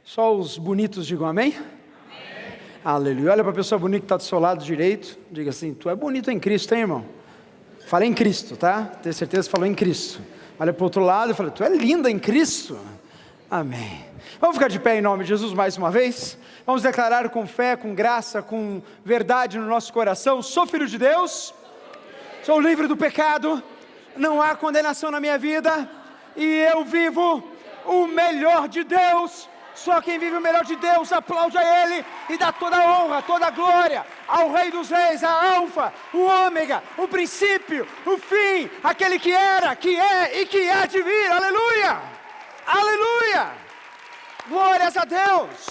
Só os bonitos digam amém? Amém. Aleluia. Olha para a pessoa bonita que está do seu lado direito. Diga assim: tu é bonito em Cristo, hein, irmão? Fala em Cristo, tá? Tenho certeza que falou em Cristo. Olha para o outro lado e fala: tu é linda em Cristo. Amém. Vamos ficar de pé em nome de Jesus mais uma vez? Vamos declarar com fé, com graça, com verdade no nosso coração: sou filho de Deus, sou livre do pecado, não há condenação na minha vida, e eu vivo o melhor de Deus. Só quem vive o melhor de Deus aplaude a Ele e dá toda a honra, toda a glória ao Rei dos Reis, a Alfa, o Ômega, o princípio, o fim, aquele que era, que é e que há de vir. Aleluia! Aleluia! Glórias a Deus!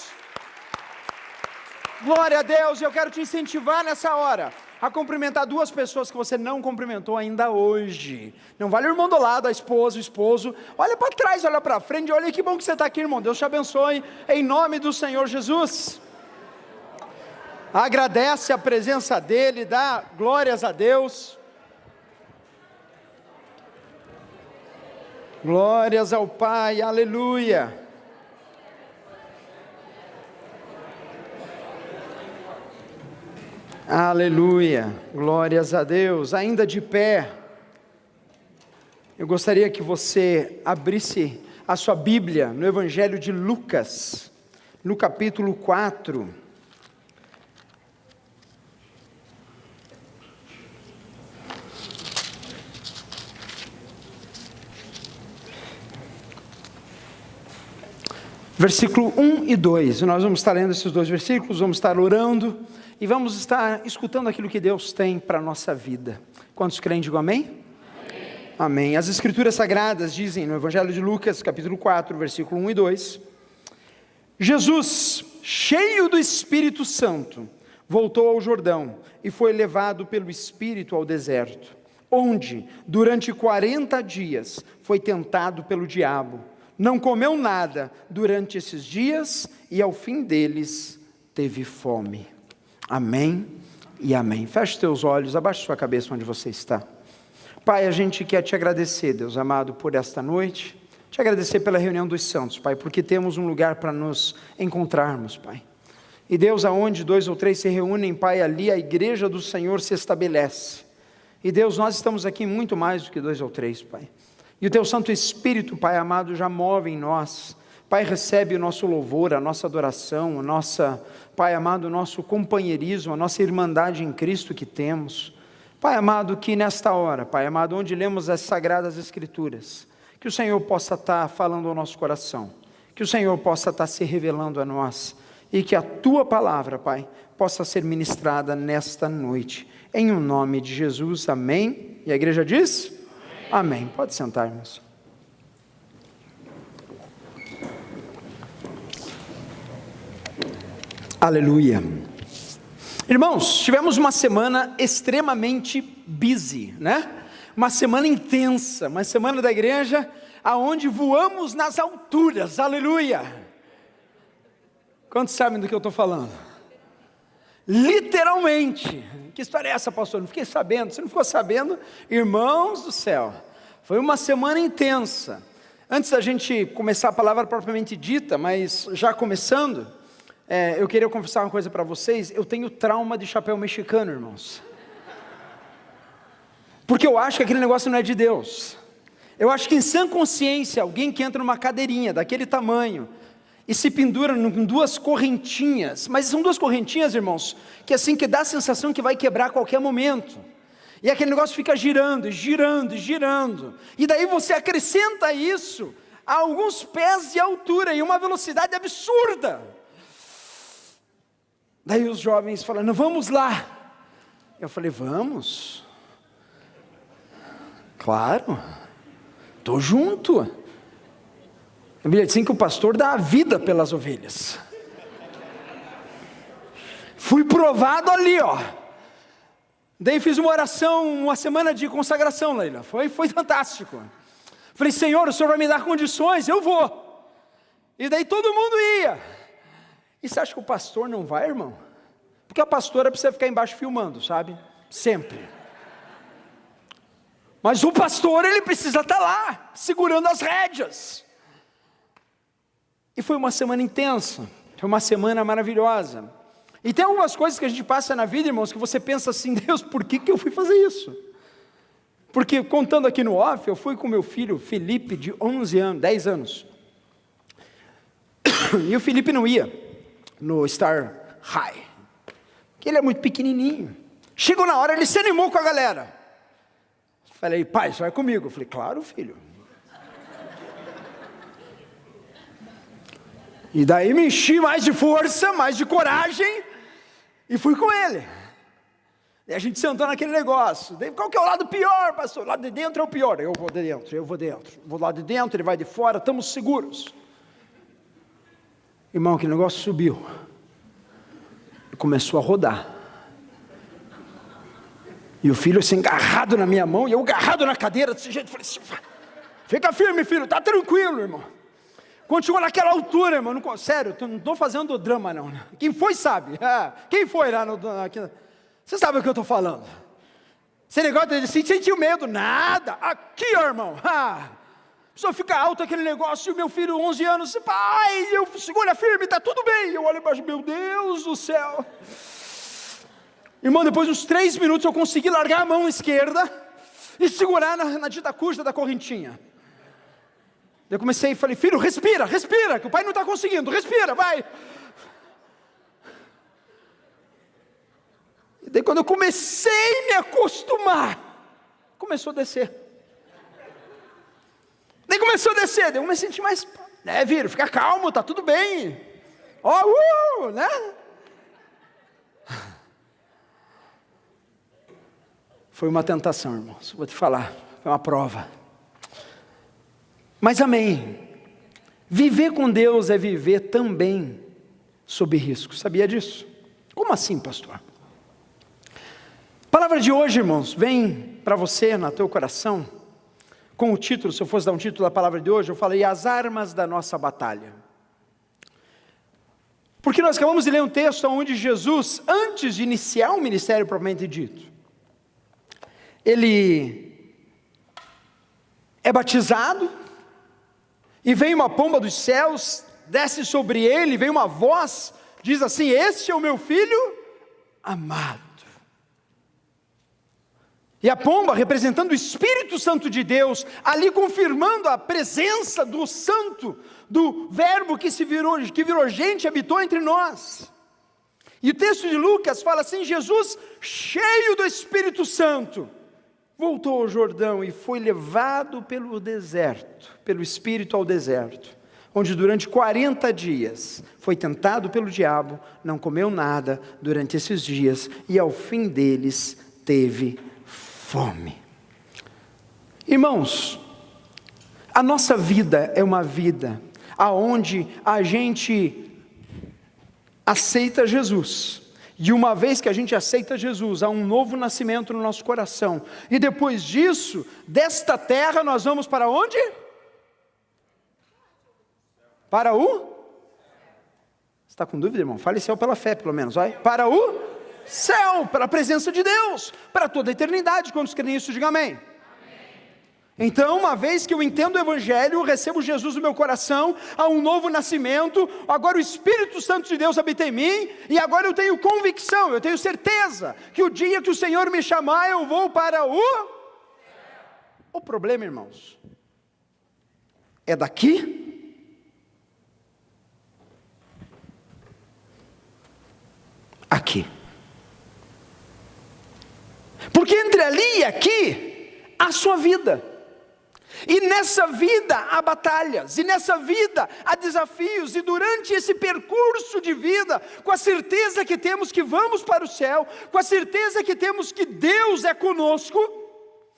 Glória a Deus! Eu quero te incentivar nessa hora a cumprimentar duas pessoas que você não cumprimentou ainda hoje. Não vale o irmão do lado, a esposa, o esposo. Olha para trás, olha para frente, olha que bom que você está aqui, irmão. Deus te abençoe, em nome do Senhor Jesus. Agradece a presença dEle, dá glórias a Deus. Glórias ao Pai, aleluia. Aleluia, glórias a Deus. Ainda de pé, eu gostaria que você abrisse a sua Bíblia no Evangelho de Lucas, no capítulo 4. Versículo 1 e 2, nós vamos estar lendo esses dois versículos, vamos estar orando e vamos estar escutando aquilo que Deus tem para a nossa vida. Quantos creem, digam amém? Amém? Amém. As Escrituras Sagradas dizem no Evangelho de Lucas, capítulo 4, versículo 1 e 2, Jesus, cheio do Espírito Santo, voltou ao Jordão e foi levado pelo Espírito ao deserto, onde, durante 40 dias, foi tentado pelo diabo. Não comeu nada durante esses dias e ao fim deles teve fome. Amém e amém. Feche os teus olhos, abaixe sua cabeça onde você está. Pai, a gente quer te agradecer, Deus amado, por esta noite. Te agradecer pela reunião dos santos, Pai, porque temos um lugar para nos encontrarmos, Pai. E Deus, aonde 2 ou 3 se reúnem, Pai, ali a igreja do Senhor se estabelece. E Deus, nós estamos aqui muito mais do que 2 ou 3, Pai. E o Teu Santo Espírito, Pai amado, já move em nós. Pai, recebe o nosso louvor, a nossa adoração, a nossa, Pai amado, o nosso companheirismo, a nossa irmandade em Cristo que temos. Pai amado, que nesta hora, Pai amado, onde lemos as Sagradas Escrituras, que o Senhor possa estar falando ao nosso coração, que o Senhor possa estar se revelando a nós, e que a Tua palavra, Pai, possa ser ministrada nesta noite. Em o nome de Jesus, amém. E a igreja diz? Amém. Pode sentar, irmãos. Aleluia. Irmãos, tivemos uma semana extremamente busy, né? Uma semana intensa, uma semana da igreja, aonde voamos nas alturas, aleluia. Quantos sabem do que eu estou falando? Literalmente. Que história é essa, pastor? Não fiquei sabendo. Você não ficou sabendo? Irmãos do céu, foi uma semana intensa. Antes da gente começar a palavra propriamente dita, mas já começando, eu queria confessar uma coisa para vocês. Eu tenho trauma de chapéu mexicano, irmãos, porque eu acho que aquele negócio não é de Deus. Eu acho que em sã consciência, alguém que entra numa cadeirinha daquele tamanho e se pendura em 2 correntinhas, mas são 2 correntinhas, irmãos, que assim, que dá a sensação que vai quebrar a qualquer momento, e aquele negócio fica girando, girando, girando, e daí você acrescenta isso a alguns pés de altura, e uma velocidade absurda. Daí os jovens falando, vamos lá. Eu falei, vamos? Claro, estou junto. A Bíblia diz assim que o pastor dá a vida pelas ovelhas. Fui provado ali, ó. Daí fiz uma oração, uma semana de consagração, Leila. Foi fantástico. Falei, Senhor, o Senhor vai me dar condições, eu vou. E daí todo mundo ia. E você acha que o pastor não vai, irmão? Porque a pastora precisa ficar embaixo filmando, sabe? Sempre. Mas o pastor, ele precisa estar lá, segurando as rédeas. E foi uma semana intensa, foi uma semana maravilhosa. E tem algumas coisas que a gente passa na vida, irmãos, que você pensa assim, Deus, por que eu fui fazer isso? Porque, contando aqui no off, eu fui com meu filho Felipe, de 11 anos, 10 anos. E o Felipe não ia no Star High, porque ele é muito pequenininho. Chegou na hora, ele se animou com a galera. Falei, pai, você vai comigo? Eu falei, claro, filho. E daí me enchi mais de força, mais de coragem, e fui com ele. E a gente sentou naquele negócio. Qual que é o lado pior, pastor? O lado de dentro é o pior. Eu vou de dentro, eu vou dentro. Vou lá de dentro, ele vai de fora, estamos seguros. Irmão, aquele negócio subiu. E começou a rodar. E o filho assim, agarrado na minha mão, e eu agarrado na cadeira, desse jeito. Falei assim, fica firme, filho, tá tranquilo, irmão. Quando chegou naquela altura, irmão, não, sério, não estou fazendo drama não. Quem foi sabe. Quem foi lá aqui? Você sabe o que eu estou falando. Esse negócio de sentiu medo, nada. Aqui, ó, irmão. Só fica alto aquele negócio, e o meu filho, 11 anos, pai, eu segura firme, está tudo bem. Eu olho embaixo, meu Deus do céu. Irmão, depois de uns 3 minutos, eu consegui largar a mão esquerda e segurar na dita custa da correntinha. Eu comecei e falei, filho, respira, que o pai não está conseguindo, respira, vai. E daí quando eu comecei a me acostumar, começou a descer. Daí começou a descer, daí eu comecei a sentir mais, filho, fica calmo, tá tudo bem. Né? Foi uma tentação, irmãos, vou te falar, foi uma prova. Mas amém, viver com Deus é viver também sob risco, sabia disso? Como assim, pastor? A palavra de hoje, irmãos, vem para você, no teu coração, com o título, se eu fosse dar um título da palavra de hoje, eu falei, as armas da nossa batalha. Porque nós acabamos de ler um texto onde Jesus, antes de iniciar o ministério propriamente dito, ele é batizado, e vem uma pomba dos céus, desce sobre ele, vem uma voz, diz assim, este é o meu filho amado. E a pomba, representando o Espírito Santo de Deus, ali confirmando a presença do Santo, do Verbo que virou gente, habitou entre nós. E o texto de Lucas fala assim, Jesus, cheio do Espírito Santo, voltou ao Jordão e foi levado pelo deserto, pelo Espírito ao deserto, onde durante 40 dias foi tentado pelo diabo, não comeu nada durante esses dias, e ao fim deles teve fome. Irmãos, a nossa vida é uma vida aonde a gente aceita Jesus. E uma vez que a gente aceita Jesus, há um novo nascimento no nosso coração. E depois disso, desta terra, nós vamos para onde? Para o? Você está com dúvida, irmão? Fale céu pela fé, pelo menos, vai. Para o céu, para a presença de Deus, para toda a eternidade. Quantos creem isso, diga amém. Então, uma vez que eu entendo o Evangelho, recebo Jesus no meu coração, há um novo nascimento, agora o Espírito Santo de Deus habita em mim, e agora eu tenho convicção, eu tenho certeza, que o dia que o Senhor me chamar, eu vou para o... O problema, irmãos, é daqui aqui. Porque entre ali e aqui, há a sua vida. E nessa vida há batalhas, e nessa vida há desafios, e durante esse percurso de vida, com a certeza que temos que vamos para o céu, com a certeza que temos que Deus é conosco,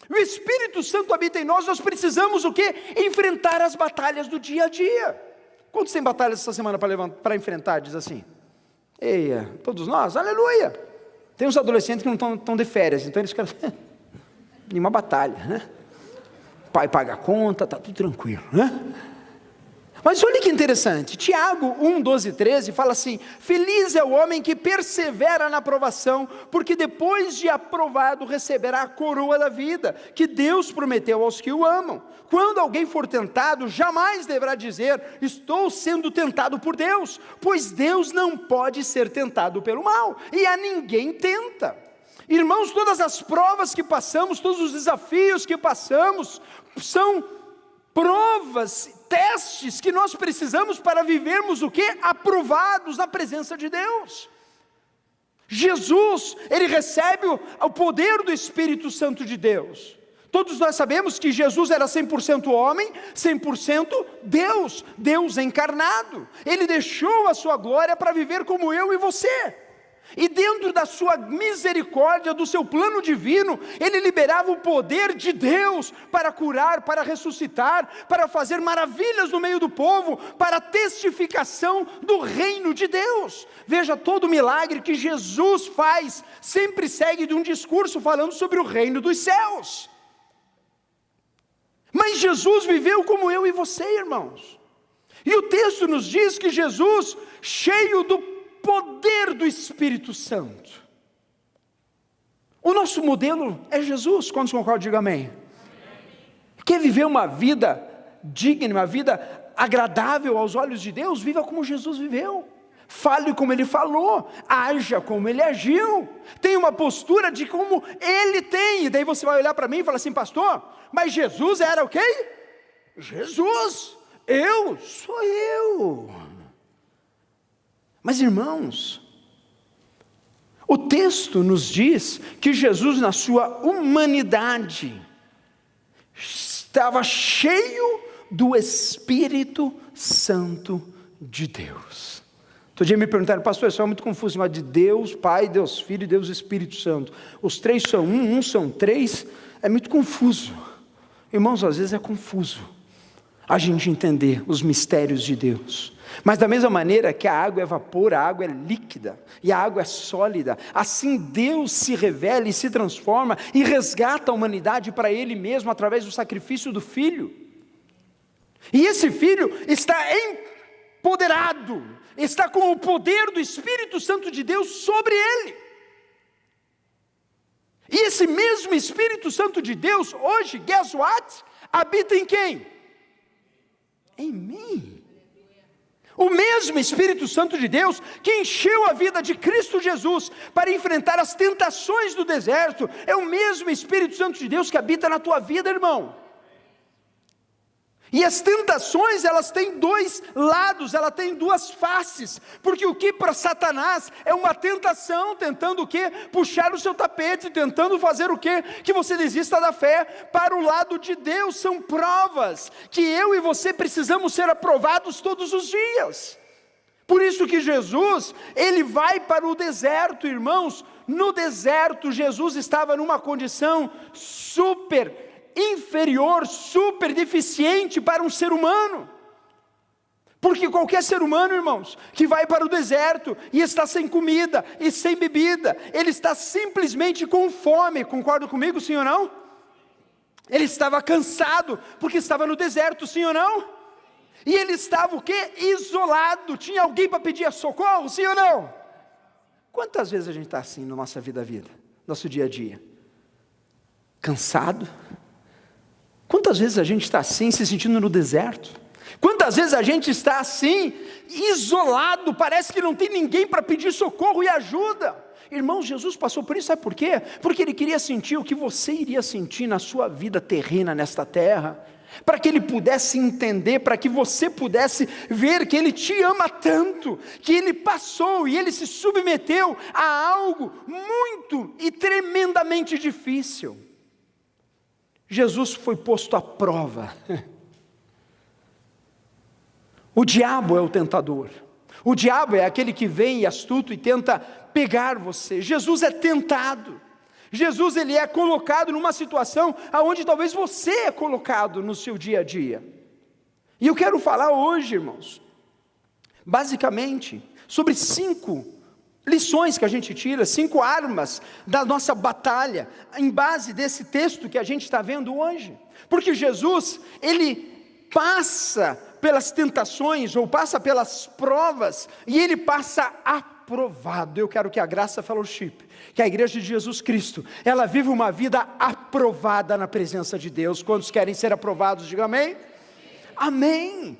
o Espírito Santo habita em nós, nós precisamos o quê? Enfrentar as batalhas do dia a dia. Quantos tem batalhas essa semana para enfrentar, diz assim? Eia, todos nós, aleluia. Tem uns adolescentes que não estão de férias, então eles querem nenhuma batalha, né? Pai paga a conta, está tudo tranquilo, né? Mas olha que interessante, Tiago 1, 12 e 13 fala assim: feliz é o homem que persevera na provação, porque depois de aprovado receberá a coroa da vida, que Deus prometeu aos que o amam. Quando alguém for tentado, jamais deverá dizer: estou sendo tentado por Deus, pois Deus não pode ser tentado pelo mal, e a ninguém tenta. Irmãos, todas as provas que passamos, todos os desafios que passamos, são provas, testes que nós precisamos para vivermos o quê? Aprovados na presença de Deus. Jesus, ele recebe o poder do Espírito Santo de Deus. Todos nós sabemos que Jesus era 100% homem, 100% Deus, Deus encarnado. Ele deixou a sua glória para viver como eu e você. E dentro da sua misericórdia, do seu plano divino, ele liberava o poder de Deus para curar, para ressuscitar, para fazer maravilhas no meio do povo, para a testificação do reino de Deus. Veja, todo milagre que Jesus faz, sempre segue de um discurso falando sobre o reino dos céus. Mas Jesus viveu como eu e você, irmãos. E o texto nos diz que Jesus, cheio do poder do Espírito Santo. O nosso modelo é Jesus. Quantos concordam? Diga amém. Quer viver uma vida digna, uma vida agradável aos olhos de Deus? Viva como Jesus viveu. Fale como ele falou, haja como ele agiu, tenha uma postura de como ele tem. E daí você vai olhar para mim e falar assim: pastor, mas Jesus era o quê? Jesus, eu sou eu. Mas irmãos, o texto nos diz que Jesus, na sua humanidade, estava cheio do Espírito Santo de Deus. Outro dia me perguntaram: pastor, isso é muito confuso, mas de Deus Pai, Deus Filho e Deus Espírito Santo, os três são um são três, é muito confuso. Irmãos, às vezes é confuso a gente entender os mistérios de Deus. Mas da mesma maneira que a água é vapor, a água é líquida e a água é sólida, assim Deus se revela e se transforma e resgata a humanidade para Ele mesmo através do sacrifício do Filho. E esse Filho está empoderado, está com o poder do Espírito Santo de Deus sobre Ele. E esse mesmo Espírito Santo de Deus, hoje, guess what? Habita em quem? Em mim. O mesmo Espírito Santo de Deus que encheu a vida de Cristo Jesus para enfrentar as tentações do deserto, é o mesmo Espírito Santo de Deus que habita na tua vida, irmão. E as tentações, elas têm dois lados, elas têm duas faces, porque o que para Satanás é uma tentação, tentando o quê? Puxar o seu tapete, tentando fazer o quê? Que você desista da fé. Para o lado de Deus são provas, que eu e você precisamos ser aprovados todos os dias. Por isso que Jesus, ele vai para o deserto, irmãos. No deserto, Jesus estava numa condição super inferior, super deficiente para um ser humano. Porque qualquer ser humano, irmãos, que vai para o deserto e está sem comida e sem bebida, ele está simplesmente com fome. Concorda comigo, sim ou não? Ele estava cansado porque estava no deserto, sim ou não? E ele estava o quê? Isolado. Tinha alguém para pedir socorro, sim ou não? Quantas vezes a gente está assim na nossa vida, nosso dia a dia? Cansado. Quantas vezes a gente está assim, se sentindo no deserto? Quantas vezes a gente está assim, isolado, parece que não tem ninguém para pedir socorro e ajuda? Irmãos, Jesus passou por isso, sabe por quê? Porque Ele queria sentir o que você iria sentir na sua vida terrena nesta terra, para que Ele pudesse entender, para que você pudesse ver que Ele te ama tanto, que Ele passou e Ele se submeteu a algo muito e tremendamente difícil. Jesus foi posto à prova. O diabo é o tentador. O diabo é aquele que vem astuto e tenta pegar você. Jesus é tentado. Jesus, ele é colocado numa situação aonde talvez você é colocado no seu dia a dia. E eu quero falar hoje, irmãos, basicamente, sobre 5 lições que a gente tira, 5 armas da nossa batalha, em base desse texto que a gente está vendo hoje. Porque Jesus, ele passa pelas tentações, ou passa pelas provas, e ele passa aprovado. Eu quero que a Graça Fellowship, que a igreja de Jesus Cristo, ela vive uma vida aprovada na presença de Deus. Quantos querem ser aprovados, diga amém? Amém.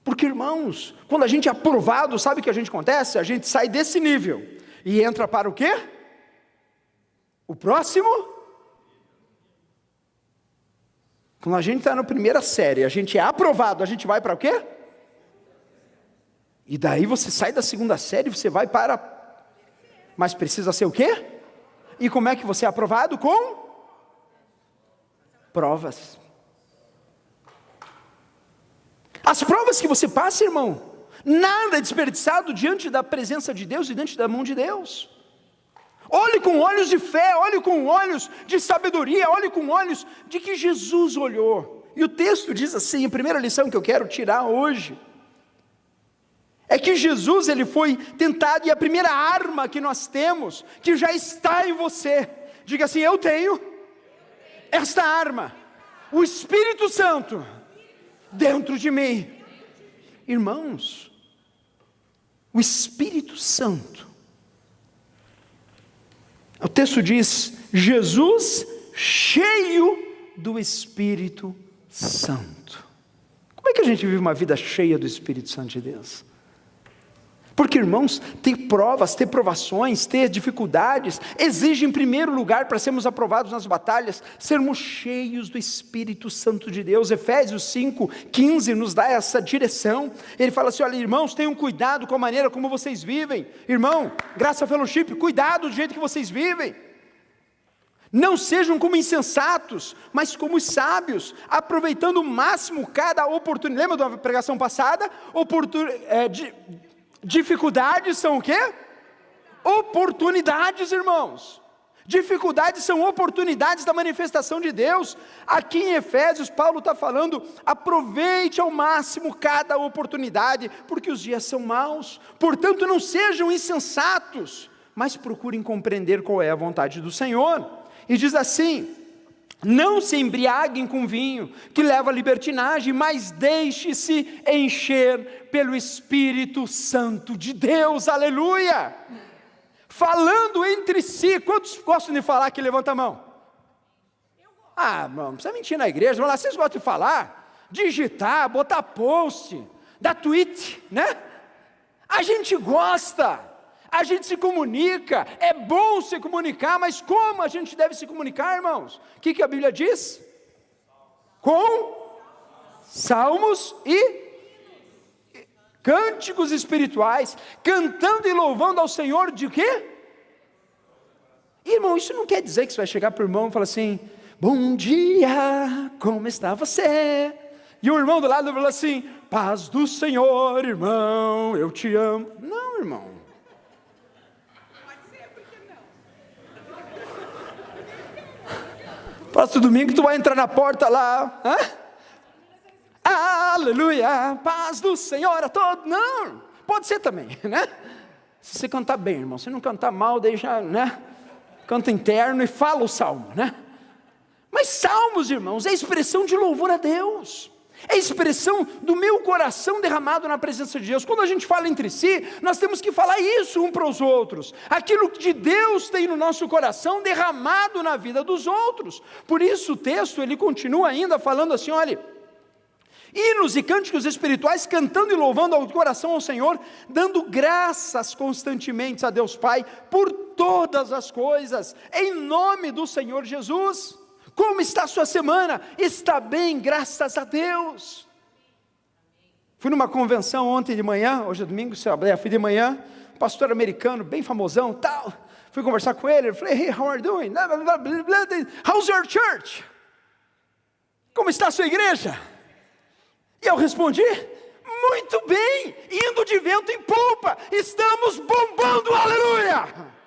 Porque, irmãos, quando a gente é aprovado, sabe o que a gente acontece? A gente sai desse nível e entra para o quê? O próximo. Quando a gente está na primeira série, a gente é aprovado, a gente vai para o quê? E daí você sai da segunda série, você vai para... Mas precisa ser o quê? E como é que você é aprovado? Com provas. As provas que você passa, irmão, nada é desperdiçado diante da presença de Deus e diante da mão de Deus. Olhe com olhos de fé, olhe com olhos de sabedoria, olhe com olhos de que Jesus olhou. E o texto diz assim, a primeira lição que eu quero tirar hoje, é que Jesus, ele foi tentado, e a primeira arma que nós temos, que já está em você, diga assim, eu tenho esta arma, o Espírito Santo, dentro de mim. Irmãos, o Espírito Santo, o texto diz, Jesus cheio do Espírito Santo. Como é que a gente vive uma vida cheia do Espírito Santo de Deus? Porque, irmãos, ter provas, ter provações, ter dificuldades, exige em primeiro lugar, para sermos aprovados nas batalhas, sermos cheios do Espírito Santo de Deus. Efésios 5:15 nos dá essa direção. Ele fala assim, olha, irmãos, tenham cuidado com a maneira como vocês vivem. Irmão, Graça Fellowship, cuidado do jeito que vocês vivem. Não sejam como insensatos, mas como sábios, aproveitando o máximo cada oportunidade. Lembra da pregação passada? Dificuldades são o quê? Oportunidades, irmãos. Dificuldades são oportunidades da manifestação de Deus. Aqui em Efésios, Paulo está falando, aproveite ao máximo cada oportunidade, porque os dias são maus. Portanto, não sejam insensatos, mas procurem compreender qual é a vontade do Senhor. E diz assim, não se embriaguem com vinho, que leva à libertinagem, mas deixe-se encher pelo Espírito Santo de Deus, aleluia! Falando entre si, quantos gostam de falar aqui? Levanta a mão. Ah, não precisa mentir na igreja, mas lá vocês gostam de falar, digitar, botar post, dar tweet, né? A gente gosta. A gente se comunica, é bom se comunicar, mas como a gente deve se comunicar, irmãos? O que a Bíblia diz? Com salmos e cânticos espirituais, cantando e louvando ao Senhor de quê? Irmão, isso não quer dizer que você vai chegar para o irmão e falar assim, bom dia, como está você? E o irmão do lado vai falar assim, paz do Senhor, irmão, eu te amo. Não, irmão. Próximo domingo tu vai entrar na porta lá, aleluia, paz do Senhor a todos. Não, pode ser também, né? Se você cantar bem, irmão, se não cantar mal, deixa, né? Canta interno e fala o salmo, né? Mas salmos, irmãos, é expressão de louvor a Deus. É expressão do meu coração derramado na presença de Deus. Quando a gente fala entre si, nós temos que falar isso um para os outros. Aquilo que de Deus tem no nosso coração derramado na vida dos outros. Por isso o texto, ele continua ainda falando assim, olha, hinos e cânticos espirituais, cantando e louvando ao coração ao Senhor, dando graças constantemente a Deus Pai, por todas as coisas, em nome do Senhor Jesus. Como está a sua semana? Está bem, graças a Deus. Fui numa convenção ontem de manhã, hoje é domingo, fui de manhã, pastor americano, bem famosão, tal. Fui conversar com ele, falei, hey, how are you doing? How's your church? Como está a sua igreja? E eu respondi, muito bem, indo de vento em polpa, estamos bombando, aleluia!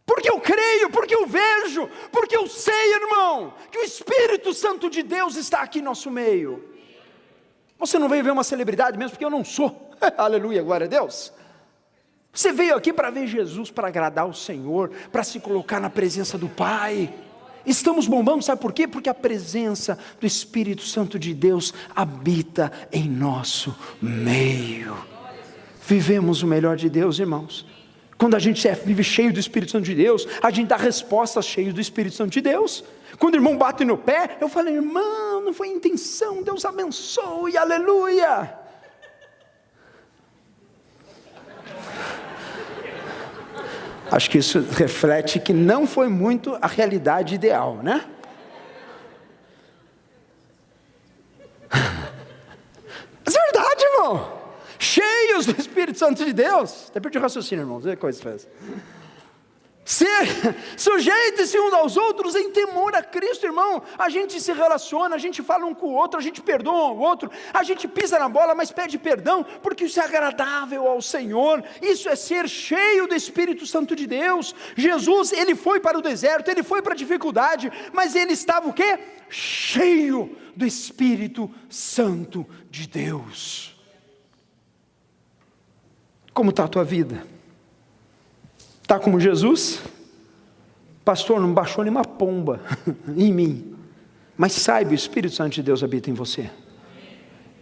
Porque eu creio, porque eu vejo, porque eu sei, irmão, que o Espírito Santo de Deus está aqui em nosso meio. Você não veio ver uma celebridade mesmo, porque eu não sou, aleluia, glória a Deus. Você veio aqui para ver Jesus, para agradar o Senhor, para se colocar na presença do Pai. Estamos bombando, sabe por quê? Porque a presença do Espírito Santo de Deus habita em nosso meio. Vivemos o melhor de Deus, irmãos. Quando a gente vive cheio do Espírito Santo de Deus, a gente dá respostas cheias do Espírito Santo de Deus. Quando o irmão bate no pé, eu falo, irmão, não foi intenção, Deus abençoe, aleluia. Acho que isso reflete que não foi muito a realidade ideal, né? Mas é verdade, irmão. Cheios do Espírito Santo de Deus. Até perdi o raciocínio, irmãos. Vê que coisa faz. Sujeitem-se uns aos outros em temor a Cristo, irmão. A gente se relaciona, a gente fala um com o outro, a gente perdoa um ao outro, a gente pisa na bola, mas pede perdão, porque isso é agradável ao Senhor. Isso é ser cheio do Espírito Santo de Deus. Jesus, ele foi para o deserto, ele foi para a dificuldade, mas ele estava o quê? Cheio do Espírito Santo de Deus. Como está a tua vida? Está como Jesus? Pastor, não baixou nenhuma pomba em mim. Mas saiba, o Espírito Santo de Deus habita em você.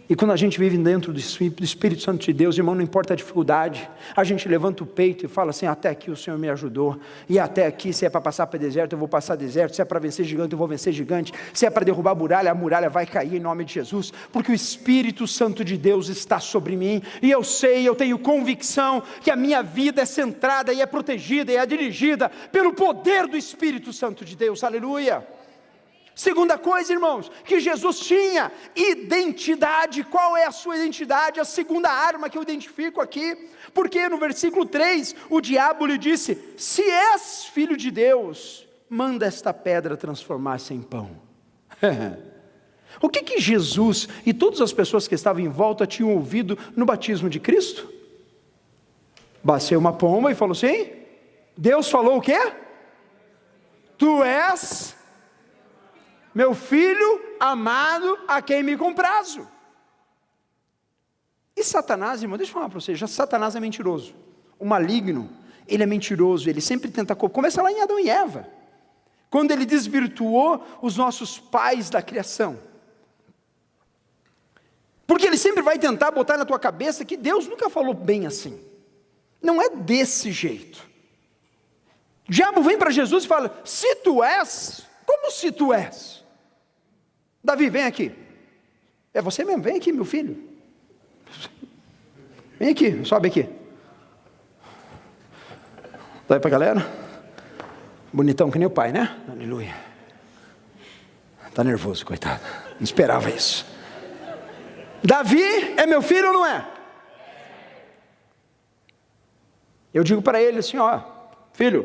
E quando a gente vive dentro do Espírito Santo de Deus, irmão, não importa a dificuldade, a gente levanta o peito e fala assim, até aqui o Senhor me ajudou, e até aqui, se é para passar para deserto, eu vou passar deserto, se é para vencer gigante, eu vou vencer gigante, se é para derrubar a muralha vai cair em nome de Jesus, porque o Espírito Santo de Deus está sobre mim, e eu sei, eu tenho convicção, que a minha vida é centrada, e é protegida, e é dirigida, pelo poder do Espírito Santo de Deus, aleluia. Segunda coisa, irmãos, que Jesus tinha identidade. Qual é a sua identidade? A segunda arma que eu identifico aqui, porque no versículo 3, o diabo lhe disse, se és filho de Deus, manda esta pedra transformar-se em pão. O que Jesus e todas as pessoas que estavam em volta tinham ouvido no batismo de Cristo? Bateu uma pomba e falou assim, Deus falou o quê? Tu és meu filho amado, a quem me comprazo. E Satanás, irmão, deixa eu falar para vocês, já Satanás é mentiroso. O maligno, ele é mentiroso, ele sempre tenta, começa lá em Adão e Eva, quando ele desvirtuou os nossos pais da criação. Porque ele sempre vai tentar botar na tua cabeça que Deus nunca falou bem assim. Não é desse jeito. O diabo vem para Jesus e fala, se tu és, como se tu és? Davi, vem aqui. É você mesmo, vem aqui, meu filho. Vem aqui, sobe aqui. Dá aí pra galera. Bonitão que nem o pai, né? Aleluia. Tá nervoso, coitado. Não esperava isso. Davi é meu filho ou não é? Eu digo para ele assim, ó, filho,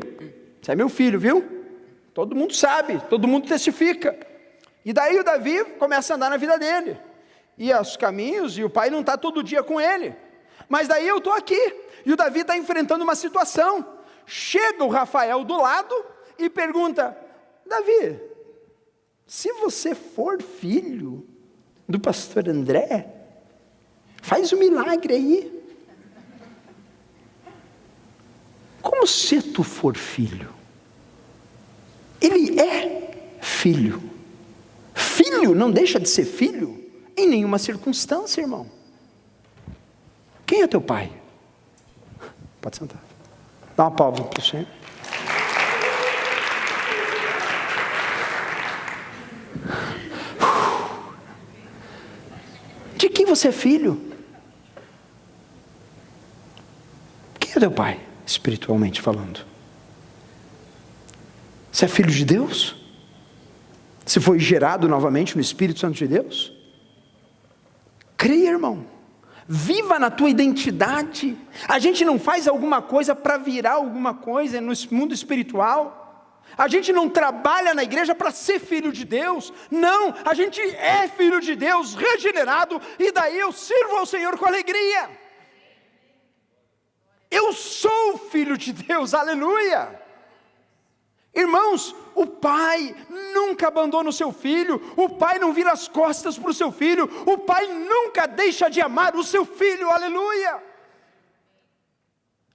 você é meu filho, viu? Todo mundo sabe, todo mundo testifica. E daí o Davi começa a andar na vida dele, e os caminhos, e o pai não está todo dia com ele, mas daí eu estou aqui, e o Davi está enfrentando uma situação, chega o Rafael do lado, e pergunta, Davi, se você for filho do pastor André, faz um milagre aí. Como se tu for filho? Ele é filho. Filho não deixa de ser filho em nenhuma circunstância, irmão. Quem é teu pai? Pode sentar. Dá uma palma para o Senhor. De quem você é filho? Quem é teu pai, espiritualmente falando? Você é filho de Deus? Você foi gerado novamente no Espírito Santo de Deus? Creia, irmão. Viva na tua identidade. A gente não faz alguma coisa para virar alguma coisa no mundo espiritual. A gente não trabalha na igreja para ser filho de Deus. Não, a gente é filho de Deus, regenerado, e daí eu sirvo ao Senhor com alegria. Eu sou filho de Deus, aleluia. Irmãos, o pai nunca abandona o seu filho, o pai não vira as costas para o seu filho, o pai nunca deixa de amar o seu filho, aleluia.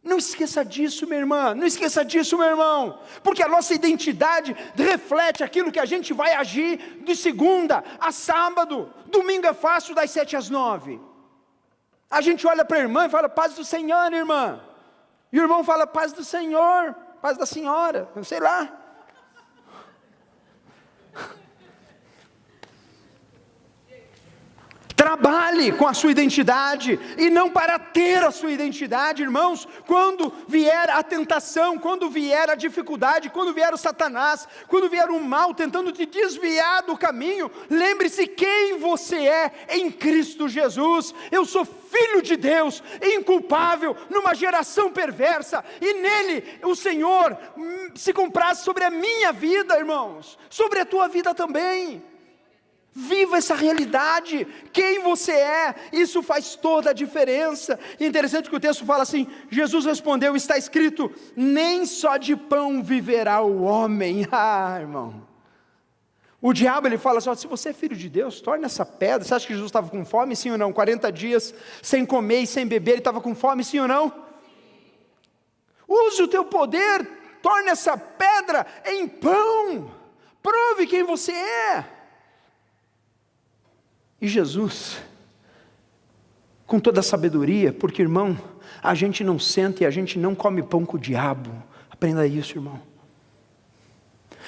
Não esqueça disso, minha irmã, não esqueça disso, meu irmão, porque a nossa identidade reflete aquilo que a gente vai agir de segunda a sábado. Domingo é fácil, das 7 às 9. A gente olha para a irmã e fala, paz do Senhor, irmã. E o irmão fala, paz do Senhor, paz da senhora, sei lá. Trabalhe com a sua identidade, e não para ter a sua identidade, irmãos. Quando vier a tentação, quando vier a dificuldade, quando vier o Satanás, quando vier o mal tentando te desviar do caminho, lembre-se quem você é em Cristo Jesus. Eu sou filho de Deus, inculpável, numa geração perversa, e nele o Senhor se compraz sobre a minha vida, irmãos, sobre a tua vida também. Viva essa realidade, quem você é, isso faz toda a diferença. E interessante que o texto fala assim, Jesus respondeu, está escrito, nem só de pão viverá o homem. Irmão, o diabo ele fala assim, se você é filho de Deus, torne essa pedra. Você acha que Jesus estava com fome, sim ou não? 40 dias sem comer e sem beber, ele estava com fome, sim ou não? Use o teu poder, torne essa pedra em pão, prove quem você é. E Jesus, com toda a sabedoria, porque irmão, a gente não senta e a gente não come pão com o diabo, aprenda isso, irmão.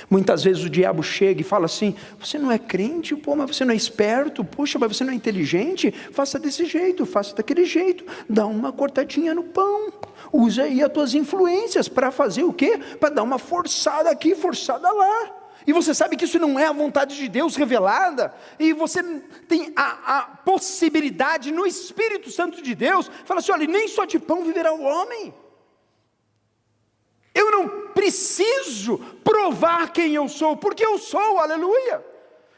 Muitas vezes o diabo chega e fala assim, você não é crente, pô, mas você não é esperto, puxa, mas você não é inteligente, faça desse jeito, faça daquele jeito, dá uma cortadinha no pão, usa aí as tuas influências para fazer o quê? Para dar uma forçada aqui, forçada lá. E você sabe que isso não é a vontade de Deus revelada, e você tem a possibilidade no Espírito Santo de Deus, fala assim, olha, nem só de pão viverá o homem. Eu não preciso provar quem eu sou, porque eu sou, aleluia.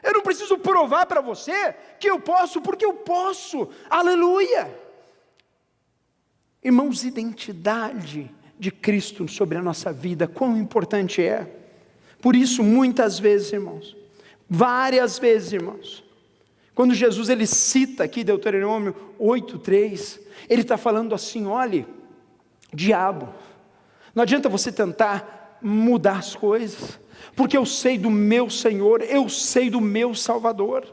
Eu não preciso provar para você que eu posso, porque eu posso, aleluia. Irmãos, identidade de Cristo sobre a nossa vida, quão importante é. Por isso, muitas vezes, irmãos, várias vezes, irmãos, quando Jesus ele cita aqui Deuteronômio 8:3, ele está falando assim, olhe, diabo, não adianta você tentar mudar as coisas, porque eu sei do meu Senhor, eu sei do meu Salvador,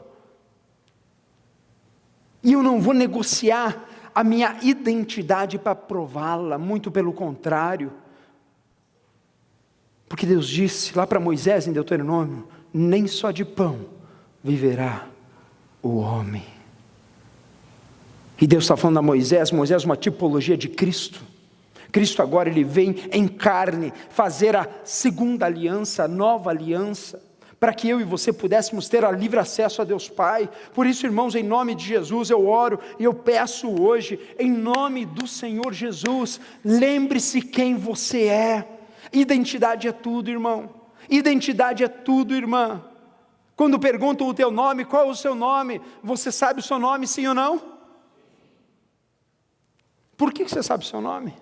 e eu não vou negociar a minha identidade para prová-la, muito pelo contrário. Porque Deus disse lá para Moisés em Deuteronômio, nem só de pão viverá o homem. E Deus está falando a Moisés, Moisés é uma tipologia de Cristo. Cristo agora ele vem em carne, fazer a segunda aliança, a nova aliança, para que eu e você pudéssemos ter a livre acesso a Deus Pai. Por isso, irmãos, em nome de Jesus eu oro e eu peço hoje, em nome do Senhor Jesus, lembre-se quem você é. Identidade é tudo, irmão. Identidade é tudo, irmã. Quando perguntam o teu nome, qual é o seu nome? Você sabe o seu nome, sim ou não? Por que você sabe o seu nome?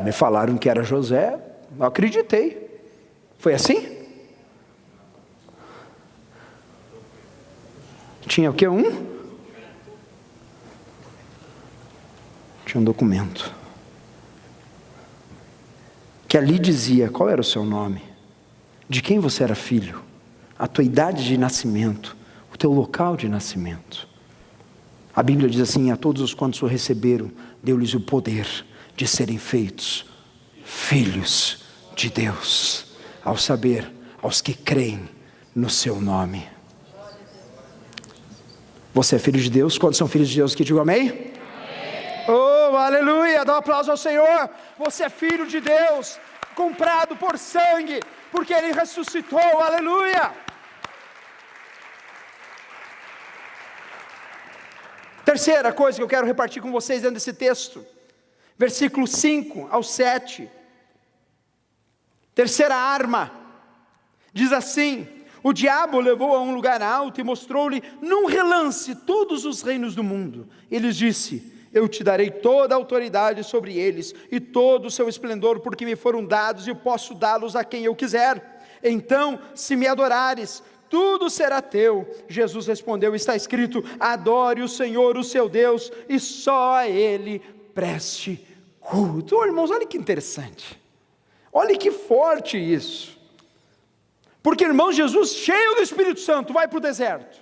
Me falaram que era José, eu acreditei. Foi assim? Tinha o quê? Tinha um documento que ali dizia qual era o seu nome, de quem você era filho, a tua idade de nascimento, o teu local de nascimento. A Bíblia diz assim, a todos os quantos o receberam, deu-lhes o poder de serem feitos filhos de Deus, ao saber, aos que creem no seu nome. Você é filho de Deus? Quantos são filhos de Deus que digam amém? Oh, aleluia, dá um aplauso ao Senhor. Você é filho de Deus, comprado por sangue, porque Ele ressuscitou, aleluia. Terceira coisa que eu quero repartir com vocês dentro desse texto, versículo 5 ao 7, terceira arma, diz assim, o diabo o levou a um lugar alto e mostrou-lhe num relance todos os reinos do mundo, ele disse, eu te darei toda a autoridade sobre eles, e todo o seu esplendor, porque me foram dados, e eu posso dá-los a quem eu quiser. Então, se me adorares, tudo será teu. Jesus respondeu: está escrito: adore o Senhor, o seu Deus, e só a Ele preste culto. Oh, irmãos, olha que interessante, olha que forte isso. Porque, irmãos, Jesus, cheio do Espírito Santo, vai para o deserto.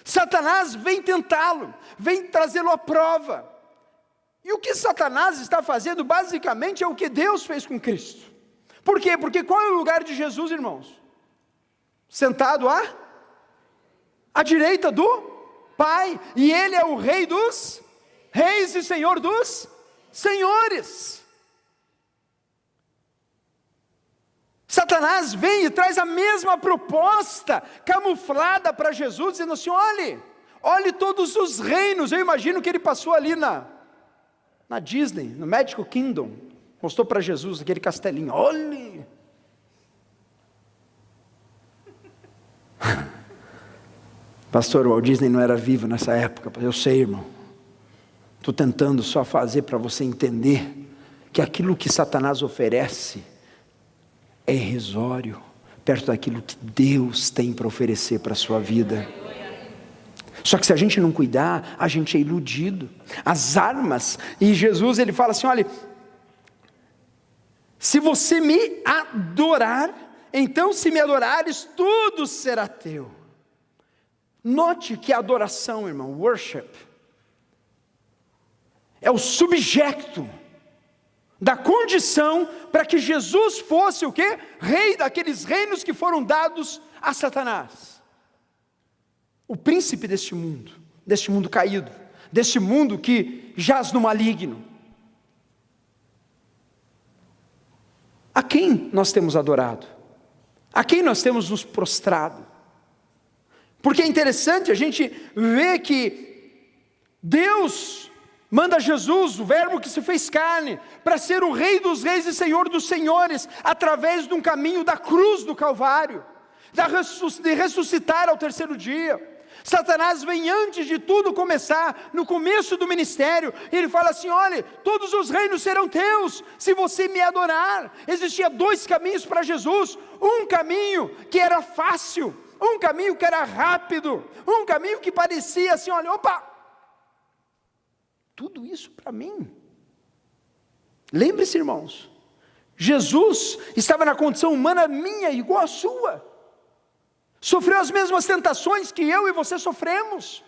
Satanás vem tentá-lo, vem trazê-lo à prova. E o que Satanás está fazendo, basicamente, é o que Deus fez com Cristo. Por quê? Porque qual é o lugar de Jesus, irmãos? Sentado à direita do Pai. E Ele é o Rei dos Reis e Senhor dos Senhores. Satanás vem e traz a mesma proposta camuflada para Jesus, dizendo assim: olhe todos os reinos. Eu imagino que ele passou ali na Disney, no Magic Kingdom, mostrou para Jesus aquele castelinho. Olhe! Pastor, o Walt Disney não era vivo nessa época. Eu sei, irmão. Estou tentando só fazer para você entender que aquilo que Satanás oferece é irrisório perto daquilo que Deus tem para oferecer para a sua vida. Só que se a gente não cuidar, a gente é iludido. As armas, e Jesus ele fala assim: olha, se você me adorar, então se me adorares, tudo será teu. Note que a adoração, irmão, worship, é o subjecto da condição para que Jesus fosse o quê? Rei daqueles reinos que foram dados a Satanás. O príncipe deste mundo caído, deste mundo que jaz no maligno. A quem nós temos adorado? A quem nós temos nos prostrado? Porque é interessante a gente ver que Deus manda Jesus, o verbo que se fez carne, para ser o Rei dos Reis e Senhor dos Senhores, através de um caminho da cruz do Calvário, de ressuscitar ao terceiro dia. Satanás vem antes de tudo começar, no começo do ministério, e ele fala assim: olha, todos os reinos serão teus, se você me adorar. Existia dois caminhos para Jesus: um caminho que era fácil, um caminho que era rápido, um caminho que parecia assim: olha, opa, tudo isso para mim. Lembre-se, irmãos, Jesus estava na condição humana minha, igual à sua, sofreu as mesmas tentações que eu e você sofremos.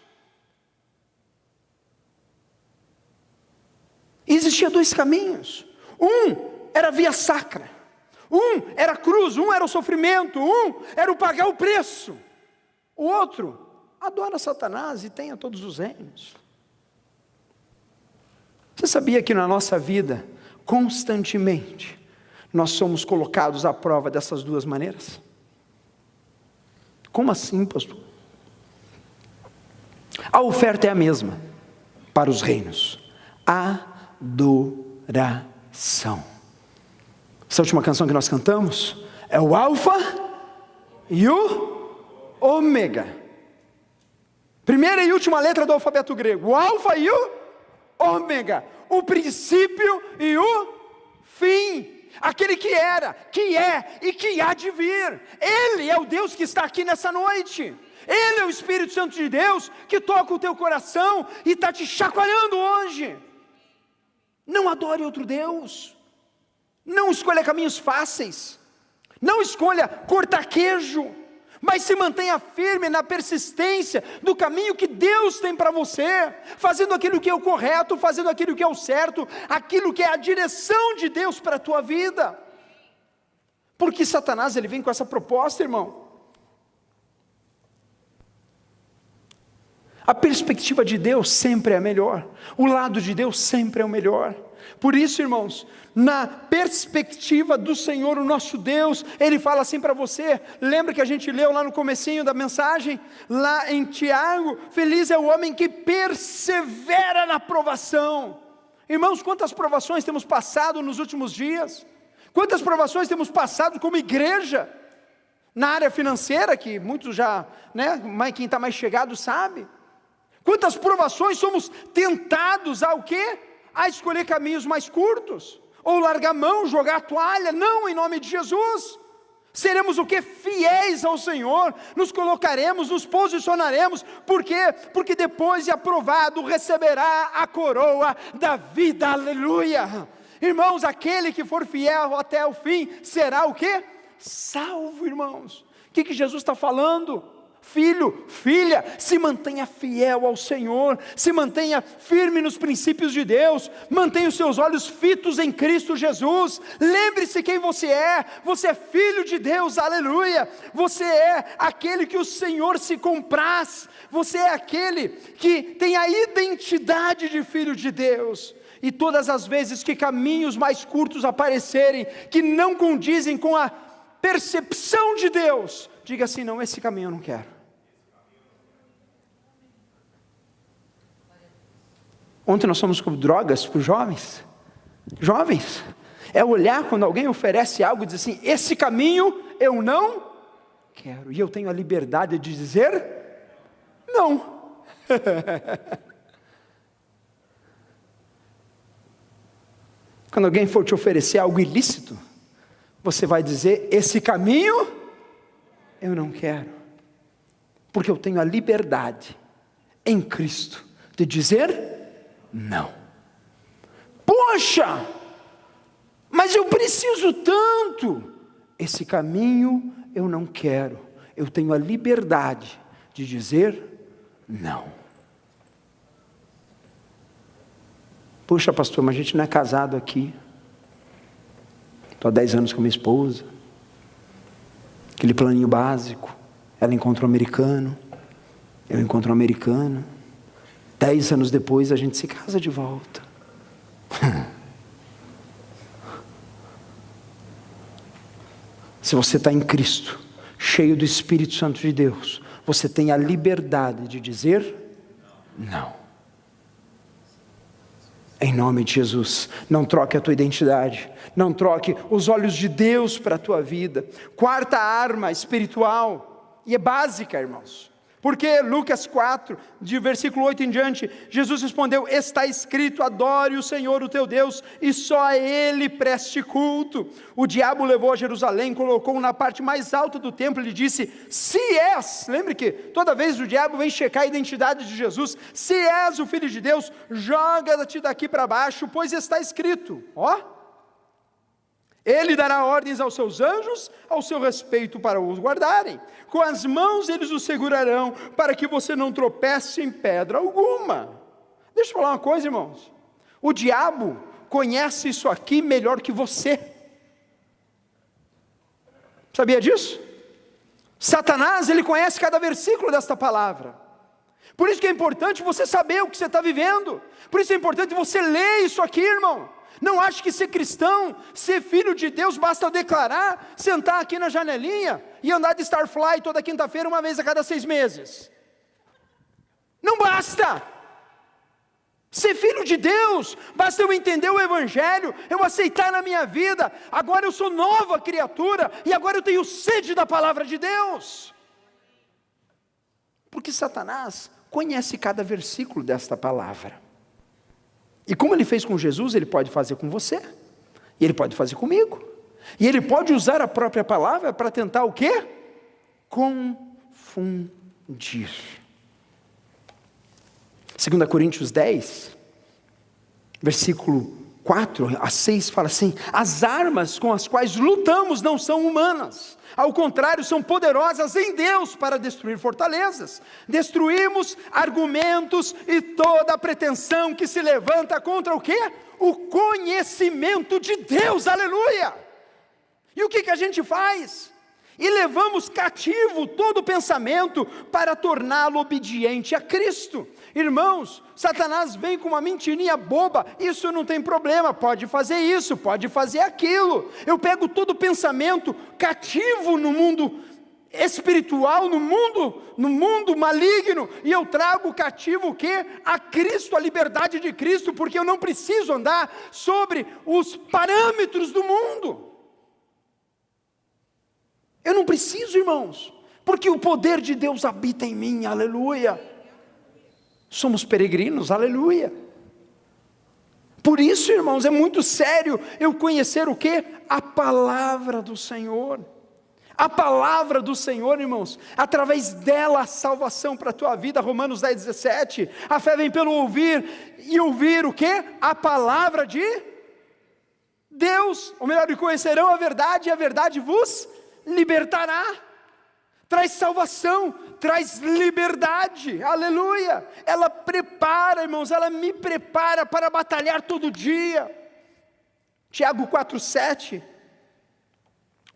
E existia dois caminhos: um era via sacra, um era cruz, um era o sofrimento, um era o pagar o preço, o outro, adora Satanás e tenha todos os reinos. Você sabia que na nossa vida, constantemente, nós somos colocados à prova dessas duas maneiras? Como assim, pastor? A oferta é a mesma para os reinos: adoração. Essa última canção que nós cantamos é o Alfa e o Ômega. Primeira e última letra do alfabeto grego: o Alfa e o Ômega, o princípio e o fim. Aquele que era, que é e que há de vir. Ele é o Deus que está aqui nessa noite. Ele é o Espírito Santo de Deus que toca o teu coração e está te chacoalhando hoje. Não adore outro Deus. Não escolha caminhos fáceis. Não escolha cortar queijo. Mas se mantenha firme na persistência do caminho que Deus tem para você, fazendo aquilo que é o correto, fazendo aquilo que é o certo, aquilo que é a direção de Deus para a tua vida. Porque Satanás, ele vem com essa proposta, irmão. A perspectiva de Deus sempre é a melhor, o lado de Deus sempre é o melhor. Por isso, irmãos, na perspectiva do Senhor, o nosso Deus, Ele fala assim para você. Lembra que a gente leu lá no comecinho da mensagem, lá em Tiago: feliz é o homem que persevera na provação. Irmãos, quantas provações temos passado nos últimos dias? Quantas provações temos passado como igreja? Na área financeira, que muitos já, mas quem está mais chegado sabe. Quantas provações somos tentados ao quê? A escolher caminhos mais curtos, ou largar a mão, jogar a toalha. Não, em nome de Jesus. Seremos o que? Fiéis ao Senhor, nos colocaremos, nos posicionaremos, por quê? Porque depois de aprovado, receberá a coroa da vida, aleluia. Irmãos, aquele que for fiel até o fim, será o quê? Salvo, irmãos. O que Jesus está falando? Filho, filha, se mantenha fiel ao Senhor, se mantenha firme nos princípios de Deus, mantenha os seus olhos fitos em Cristo Jesus, lembre-se quem você é filho de Deus, aleluia, você é aquele que o Senhor se compraz, você é aquele que tem a identidade de filho de Deus, e todas as vezes que caminhos mais curtos aparecerem, que não condizem com a percepção de Deus, diga assim, não, esse caminho eu não quero. Ontem nós fomos com drogas para os jovens, é olhar quando alguém oferece algo e dizer assim, esse caminho eu não quero, e eu tenho a liberdade de dizer, não. Quando alguém for te oferecer algo ilícito, você vai dizer, esse caminho eu não quero, porque eu tenho a liberdade em Cristo de dizer não. Poxa, mas eu preciso tanto. Esse caminho eu não quero. Eu tenho a liberdade de dizer não. Puxa, pastor, mas a gente não é casado aqui. Estou há 10 anos com minha esposa. Aquele planinho básico. Ela encontra um americano. Eu encontro um americano. 10 anos depois a gente se casa de volta. Se você está em Cristo, cheio do Espírito Santo de Deus, você tem a liberdade de dizer não. Em nome de Jesus, não troque a tua identidade, não troque os olhos de Deus para a tua vida. Quarta arma espiritual, e é básica, irmãos. Porque Lucas 4, de versículo 8 em diante, Jesus respondeu, está escrito, adore o Senhor o teu Deus, e só a Ele preste culto. O diabo levou a Jerusalém, colocou-o na parte mais alta do templo, e lhe disse, se és, lembre que toda vez o diabo vem checar a identidade de Jesus, se és o Filho de Deus, joga-te daqui para baixo, pois está escrito, Ele dará ordens aos seus anjos, ao seu respeito para os guardarem. Com as mãos eles o segurarão, para que você não tropece em pedra alguma. Deixa eu falar uma coisa, irmãos. O diabo conhece isso aqui melhor que você. Sabia disso? Satanás, ele conhece cada versículo desta palavra. Por isso que é importante você saber o que você está vivendo. Por isso é importante você ler isso aqui, irmão. Não ache que ser cristão, ser filho de Deus, basta declarar, sentar aqui na janelinha e andar de Starfly toda quinta-feira, uma vez a cada 6 meses. Não basta. Ser filho de Deus, basta eu entender o Evangelho, eu aceitar na minha vida, agora eu sou nova criatura, e agora eu tenho sede da palavra de Deus. Porque Satanás conhece cada versículo desta palavra. E como ele fez com Jesus, ele pode fazer com você. E ele pode fazer comigo. E ele pode usar a própria palavra para tentar o quê? Confundir. 2 Coríntios 10, versículo 4 a 6, fala assim, as armas com as quais lutamos não são humanas. Ao contrário, são poderosas em Deus para destruir fortalezas. Destruímos argumentos e toda a pretensão que se levanta contra o quê? O conhecimento de Deus, aleluia! E o que a gente faz? E levamos cativo todo pensamento para torná-lo obediente a Cristo. Irmãos, Satanás vem com uma mentirinha boba, isso não tem problema, pode fazer isso, pode fazer aquilo. Eu pego todo pensamento cativo no mundo espiritual, no mundo maligno, e eu trago cativo o quê? A Cristo, a liberdade de Cristo, porque eu não preciso andar sobre os parâmetros do mundo. Eu não preciso, irmãos, porque o poder de Deus habita em mim, aleluia. Somos peregrinos, aleluia. Por isso, irmãos, é muito sério eu conhecer o quê? A palavra do Senhor. A palavra do Senhor, irmãos, através dela a salvação para a tua vida, Romanos 10:17, a fé vem pelo ouvir, e ouvir o quê? A palavra de Deus, ou melhor, e conhecerão a verdade, e a verdade vos libertará. Traz salvação, traz liberdade, aleluia. Ela prepara, irmãos, ela me prepara para batalhar todo dia. Tiago 4:7,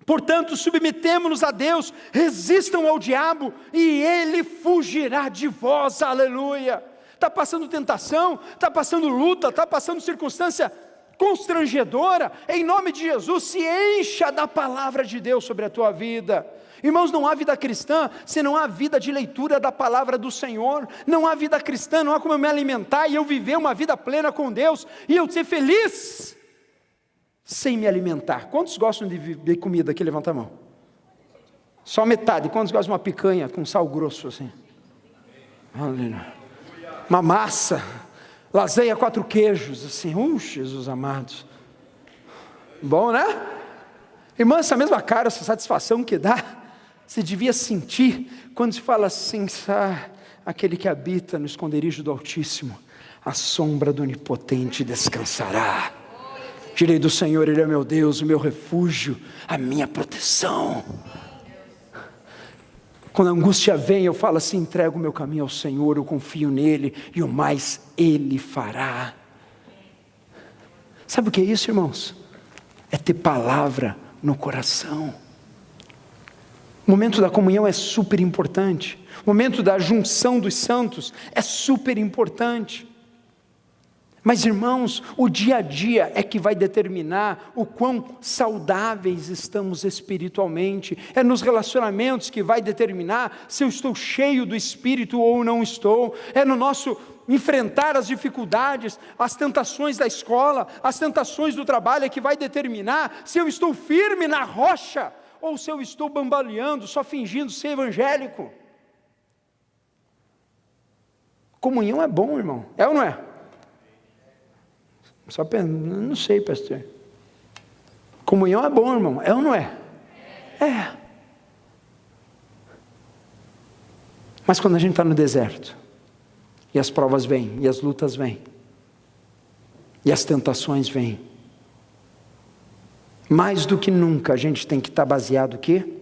portanto submetemo-nos a Deus, resistam ao diabo, e ele fugirá de vós, aleluia. Está passando tentação, está passando luta, está passando circunstância constrangedora, em nome de Jesus, se encha da palavra de Deus sobre a tua vida. Irmãos, não há vida cristã se não há vida de leitura da palavra do Senhor. Não há vida cristã, não há como eu me alimentar e eu viver uma vida plena com Deus e eu ser feliz sem me alimentar. Quantos gostam de ver comida aqui? Levanta a mão. Só metade. Quantos gostam de uma picanha com sal grosso assim? Aleluia. Uma massa, lasanha 4 queijos assim. Jesus amado. Bom, né? Irmã, essa mesma cara, essa satisfação que dá, você devia sentir quando se fala assim, aquele que habita no esconderijo do Altíssimo, a sombra do Onipotente descansará. Direi do Senhor, Ele é meu Deus, o meu refúgio, a minha proteção. Quando a angústia vem, eu falo assim, entrego o meu caminho ao Senhor, eu confio nele, e o mais Ele fará. Sabe o que é isso, irmãos? É ter palavra no coração. O momento da comunhão é super importante. O momento da junção dos santos é super importante. Mas, irmãos, o dia a dia é que vai determinar o quão saudáveis estamos espiritualmente. É nos relacionamentos que vai determinar se eu estou cheio do Espírito ou não estou. É no nosso enfrentar as dificuldades, as tentações da escola, as tentações do trabalho, é que vai determinar se eu estou firme na rocha ou se eu estou bambaleando, só fingindo ser evangélico. Comunhão é bom, irmão. É ou não é? Só não sei, pastor. Comunhão é bom, irmão. É ou não é? É. Mas quando a gente está no deserto, e as provas vêm, e as lutas vêm, e as tentações vêm, mais do que nunca a gente tem que estar baseado o quê?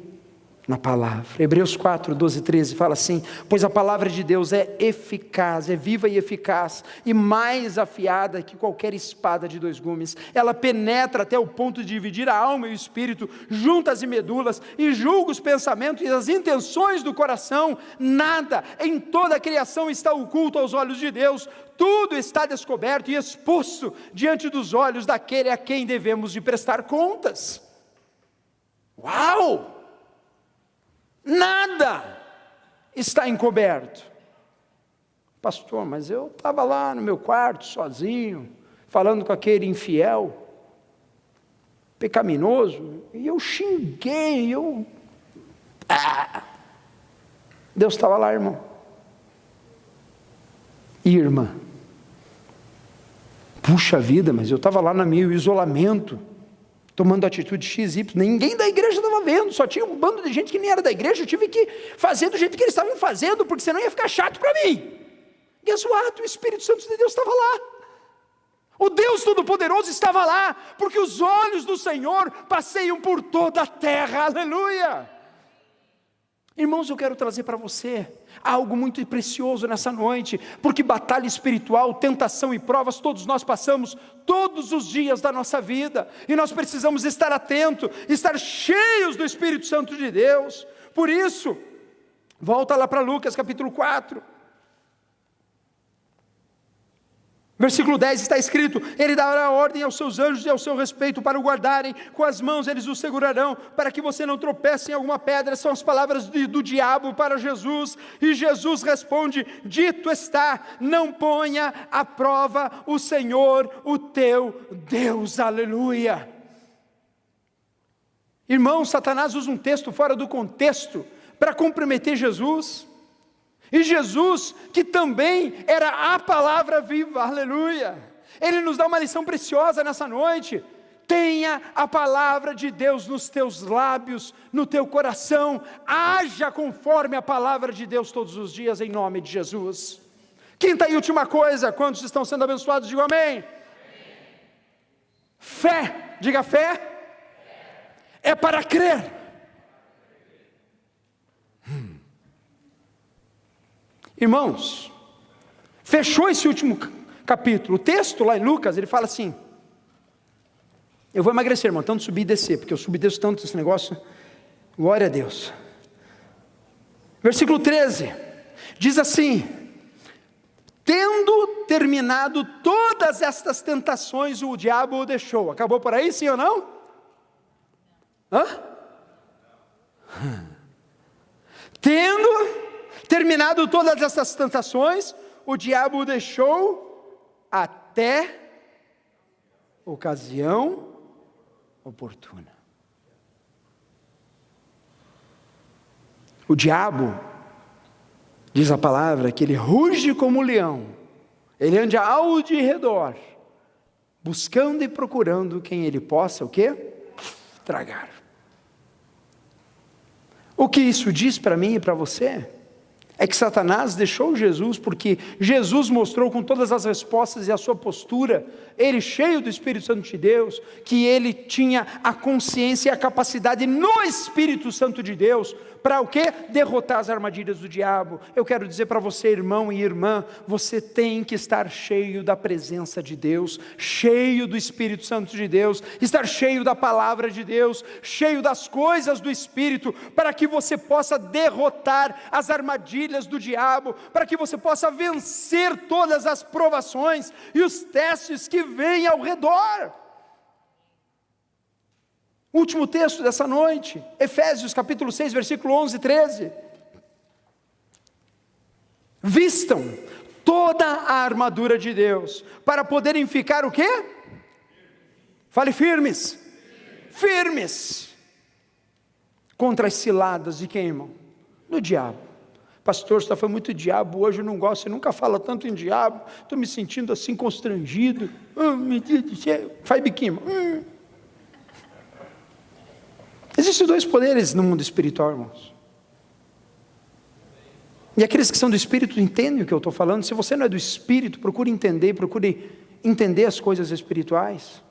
Na palavra. Hebreus 4, 12, 13 fala assim, pois a palavra de Deus é eficaz, é viva e eficaz, e mais afiada que qualquer espada de 2 gumes, ela penetra até o ponto de dividir a alma e o espírito, juntas e medulas, e julga os pensamentos e as intenções do coração. Nada em toda a criação está oculto aos olhos de Deus, tudo está descoberto e exposto diante dos olhos daquele a quem devemos de prestar contas. Uau! Nada está encoberto. Pastor, mas eu estava lá no meu quarto, sozinho, falando com aquele infiel, pecaminoso, e eu xinguei, Deus estava lá, irmão. E irmã, puxa vida, mas eu estava lá no meu isolamento, tomando atitude XY, ninguém da igreja estava vendo, só tinha um bando de gente que nem era da igreja, eu tive que fazer do jeito que eles estavam fazendo, porque senão ia ficar chato para mim. Guess what? O Espírito Santo de Deus estava lá, o Deus Todo-Poderoso estava lá, porque os olhos do Senhor passeiam por toda a terra, aleluia. Irmãos, eu quero trazer para você algo muito precioso nessa noite, porque batalha espiritual, tentação e provas, todos nós passamos todos os dias da nossa vida, e nós precisamos estar atentos, estar cheios do Espírito Santo de Deus. Por isso, volta lá para Lucas capítulo 4, versículo 10 está escrito, ele dará ordem aos seus anjos e ao seu respeito para o guardarem, com as mãos eles o segurarão, para que você não tropece em alguma pedra. São as palavras do diabo para Jesus, e Jesus responde, dito está, não ponha à prova o Senhor, o teu Deus, aleluia. Irmão, Satanás usa um texto fora do contexto, para comprometer Jesus, e Jesus, que também era a palavra viva, aleluia, ele nos dá uma lição preciosa nessa noite. Tenha a palavra de Deus nos teus lábios, no teu coração. Haja conforme a palavra de Deus todos os dias, em nome de Jesus. Quinta e última coisa, quantos estão sendo abençoados, digam amém. Fé, diga fé. É para crer. Irmãos, fechou esse último capítulo. O texto lá em Lucas, ele fala assim: eu vou emagrecer, irmão, tanto subir e descer, porque eu subi e desço tanto esse negócio, glória a Deus. Versículo 13, diz assim: tendo terminado todas estas tentações, o diabo o deixou. Acabou por aí, sim ou não? Tendo terminado todas essas tentações, o diabo o deixou até ocasião oportuna. O diabo, diz a palavra, que ele ruge como um leão, ele anda ao de redor, buscando e procurando quem ele possa, o quê? Tragar. O que isso diz para mim e para você? É que Satanás deixou Jesus, porque Jesus mostrou com todas as respostas e a sua postura, ele cheio do Espírito Santo de Deus, que ele tinha a consciência e a capacidade no Espírito Santo de Deus, para o quê? Derrotar as armadilhas do diabo. Eu quero dizer para você, irmão e irmã, você tem que estar cheio da presença de Deus, cheio do Espírito Santo de Deus, estar cheio da palavra de Deus, cheio das coisas do Espírito, para que você possa derrotar as armadilhas do diabo, para que você possa vencer todas as provações e os testes que vêm ao redor. Último texto dessa noite, Efésios capítulo 6, versículo 11 e 13. Vistam toda a armadura de Deus, para poderem ficar o quê? Fale firmes. Firmes. Contra as ciladas de quem, irmão? Do diabo. Pastor, você foi muito diabo hoje, eu não gosto, você nunca fala tanto em diabo, estou me sentindo assim constrangido. Meu Deus do céu. Faz biquinho. Existem dois poderes no mundo espiritual, irmãos. E aqueles que são do Espírito entendem o que eu estou falando. Se você não é do Espírito, procure entender as coisas espirituais.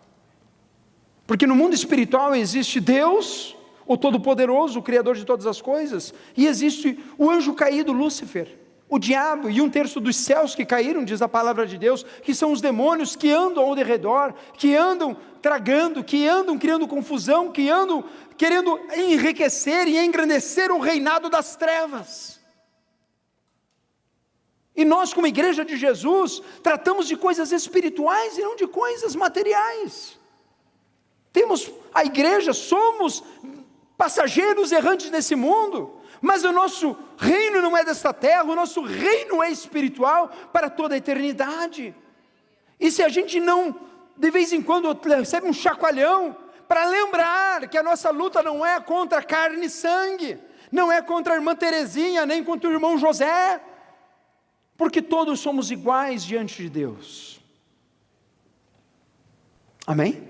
Porque no mundo espiritual existe Deus, o Todo-Poderoso, o Criador de todas as coisas, e existe o anjo caído, Lúcifer, o diabo, e 1/3 dos céus que caíram, diz a palavra de Deus, que são os demônios que andam ao redor, que andam tragando, que andam criando confusão, que andam querendo enriquecer e engrandecer o reinado das trevas. E nós, como igreja de Jesus, tratamos de coisas espirituais e não de coisas materiais. Temos a igreja, somos passageiros errantes nesse mundo, mas o nosso reino não é desta terra, o nosso reino é espiritual para toda a eternidade. E se a gente não, de vez em quando, recebe um chacoalhão, para lembrar que a nossa luta não é contra carne e sangue, não é contra a irmã Terezinha, nem contra o irmão José, porque todos somos iguais diante de Deus. Amém?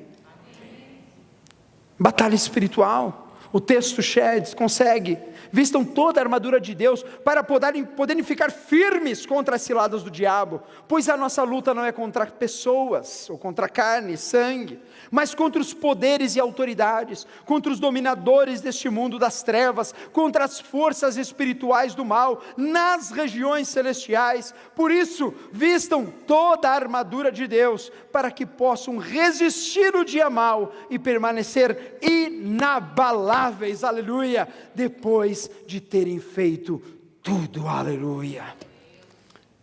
Batalha espiritual. O texto Sheds consegue: vistam toda a armadura de Deus para poderem ficar firmes contra as ciladas do diabo, pois a nossa luta não é contra pessoas, ou contra carne e sangue, mas contra os poderes e autoridades, contra os dominadores deste mundo das trevas, contra as forças espirituais do mal, nas regiões celestiais. Por isso, vistam toda a armadura de Deus, para que possam resistir o dia mau, e permanecer inabaláveis, aleluia, depois de terem feito tudo, aleluia.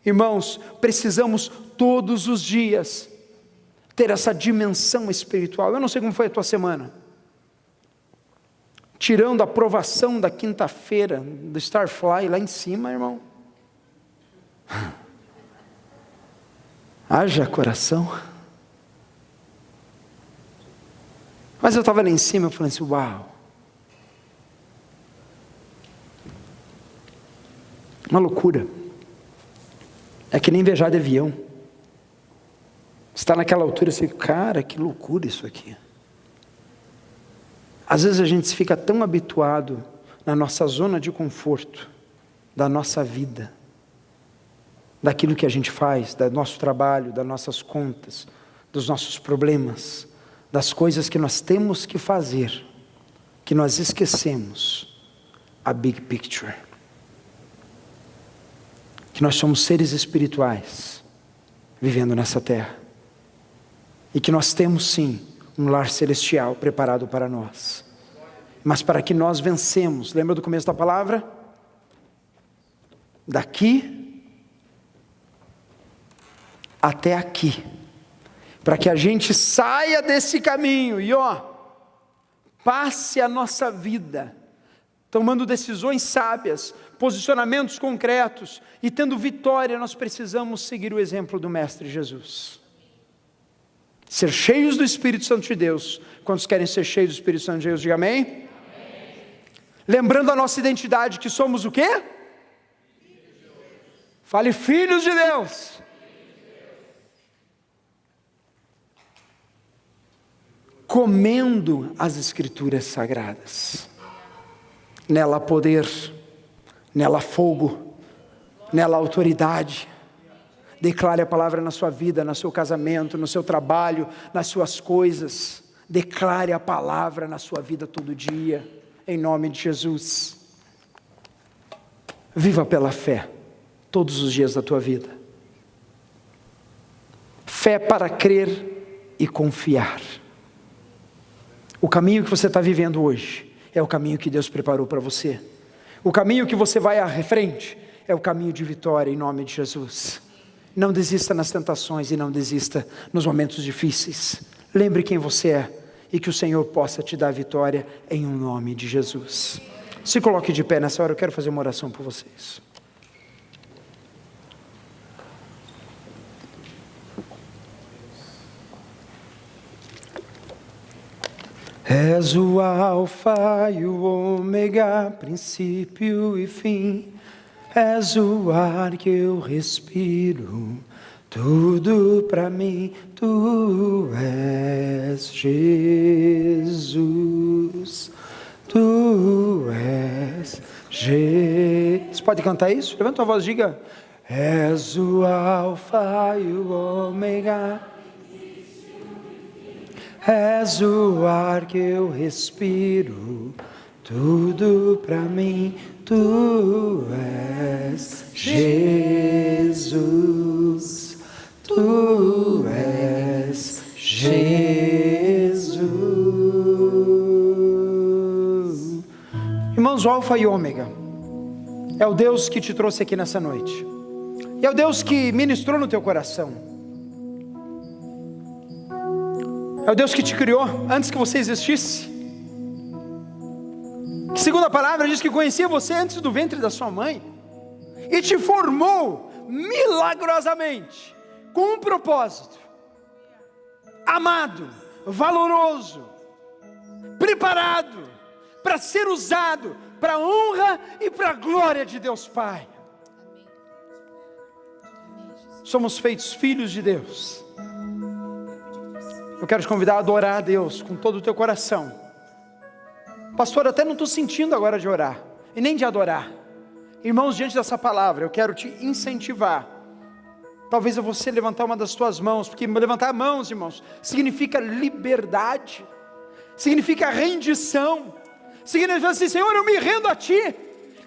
Irmãos, precisamos todos os dias ter essa dimensão espiritual. Eu não sei como foi a tua semana, tirando a provação da quinta-feira do Starfly lá em cima, irmão. Haja coração. Mas eu estava lá em cima, eu falei assim: uau, uma loucura. É que nem viajar de avião. Está naquela altura, assim, cara, que loucura isso aqui. Às vezes a gente fica tão habituado na nossa zona de conforto, da nossa vida, daquilo que a gente faz, do nosso trabalho, das nossas contas, dos nossos problemas, das coisas que nós temos que fazer, que nós esquecemos a big picture. Que nós somos seres espirituais, vivendo nessa terra. E que nós temos sim, um lar celestial preparado para nós. Mas para que nós vencemos, lembra do começo da palavra? Daqui até aqui. Para que a gente saia desse caminho e passe a nossa vida tomando decisões sábias, posicionamentos concretos e tendo vitória. Nós precisamos seguir o exemplo do Mestre Jesus. Ser cheios do Espírito Santo de Deus. Quantos querem ser cheios do Espírito Santo de Deus? Diga amém. Amém. Lembrando a nossa identidade, que somos o quê? Fale, filhos de Deus. Comendo as Escrituras Sagradas. Nela poder, nela fogo, nela autoridade. Declare a palavra na sua vida, no seu casamento, no seu trabalho, nas suas coisas. Declare a palavra na sua vida todo dia, em nome de Jesus. Viva pela fé, todos os dias da tua vida. Fé para crer e confiar. O caminho que você está vivendo hoje é o caminho que Deus preparou para você. O caminho que você vai à frente é o caminho de vitória, em nome de Jesus. Não desista nas tentações e não desista nos momentos difíceis. Lembre quem você é e que o Senhor possa te dar vitória em nome de Jesus. Se coloque de pé nessa hora, eu quero fazer uma oração por vocês. És o alfa e o ômega, princípio e fim. És o ar que eu respiro, tudo para mim. Tu és Jesus, tu és Jesus. Você pode cantar isso? Levanta a voz, diga. És o alfa e o ômega. És o ar que eu respiro, tudo para mim. Tu és Jesus, tu és Jesus. Irmãos, o alfa e ômega é o Deus que te trouxe aqui nessa noite, e é o Deus que ministrou no teu coração. É o Deus que te criou antes que você existisse. Que, segundo a palavra, diz que conhecia você antes do ventre da sua mãe. E te formou milagrosamente, com um propósito. Amado, valoroso, preparado para ser usado para a honra e para a glória de Deus Pai. Somos feitos filhos de Deus. Eu quero te convidar a adorar a Deus com todo o teu coração. Pastor, até não estou sentindo agora de orar, e nem de adorar. Irmãos, diante dessa palavra, eu quero te incentivar. Talvez você levantar uma das tuas mãos, porque levantar mãos, irmãos, significa liberdade, significa rendição, significa assim, Senhor, eu me rendo a Ti,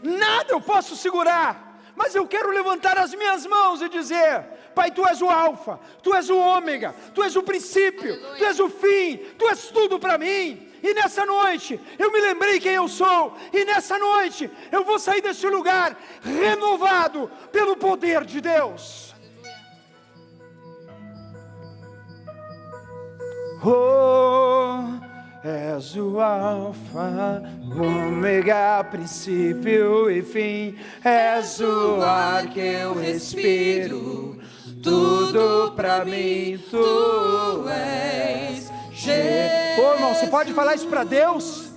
nada eu posso segurar, mas eu quero levantar as minhas mãos e dizer, Pai, Tu és o alfa, Tu és o ômega, Tu és o princípio, aleluia. Tu és o fim, Tu és tudo para mim. E nessa noite, eu me lembrei quem eu sou, e nessa noite, eu vou sair desse lugar, renovado pelo poder de Deus. Oh, és o alfa, o ômega, princípio e fim. És o ar que eu respiro, tudo pra mim. Tu és Jesus. Ô, irmão, você pode falar isso para Deus?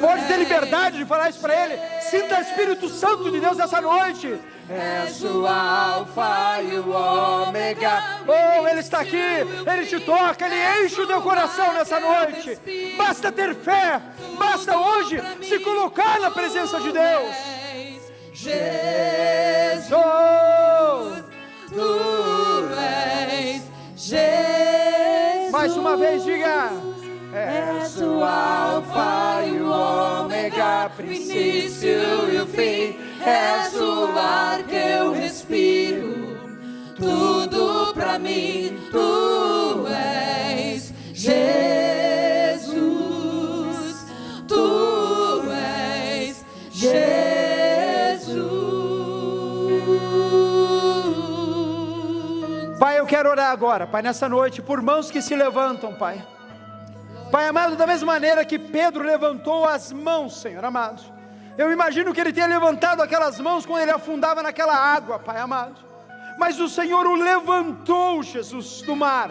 Pode ter liberdade de falar isso para Ele. Sinta o Espírito Santo de Deus essa noite. És o Alfa e o Ômega. Oh, Ele está aqui, Ele te toca, Ele enche o teu coração nessa noite. Basta ter fé, basta hoje se colocar na presença de Deus. Jesus, Tu és Jesus. Mais uma vez, diga. És o Alfa e o Ômega, princípio e o fim. És o ar que eu respiro, tudo pra mim. Tu és Jesus, Tu és Jesus. Pai, eu quero orar agora, Pai, nessa noite, por mãos que se levantam, Pai. Pai amado, da mesma maneira que Pedro levantou as mãos, Senhor amado, eu imagino que ele tenha levantado aquelas mãos quando ele afundava naquela água, Pai amado, mas o Senhor o levantou, Jesus, do mar.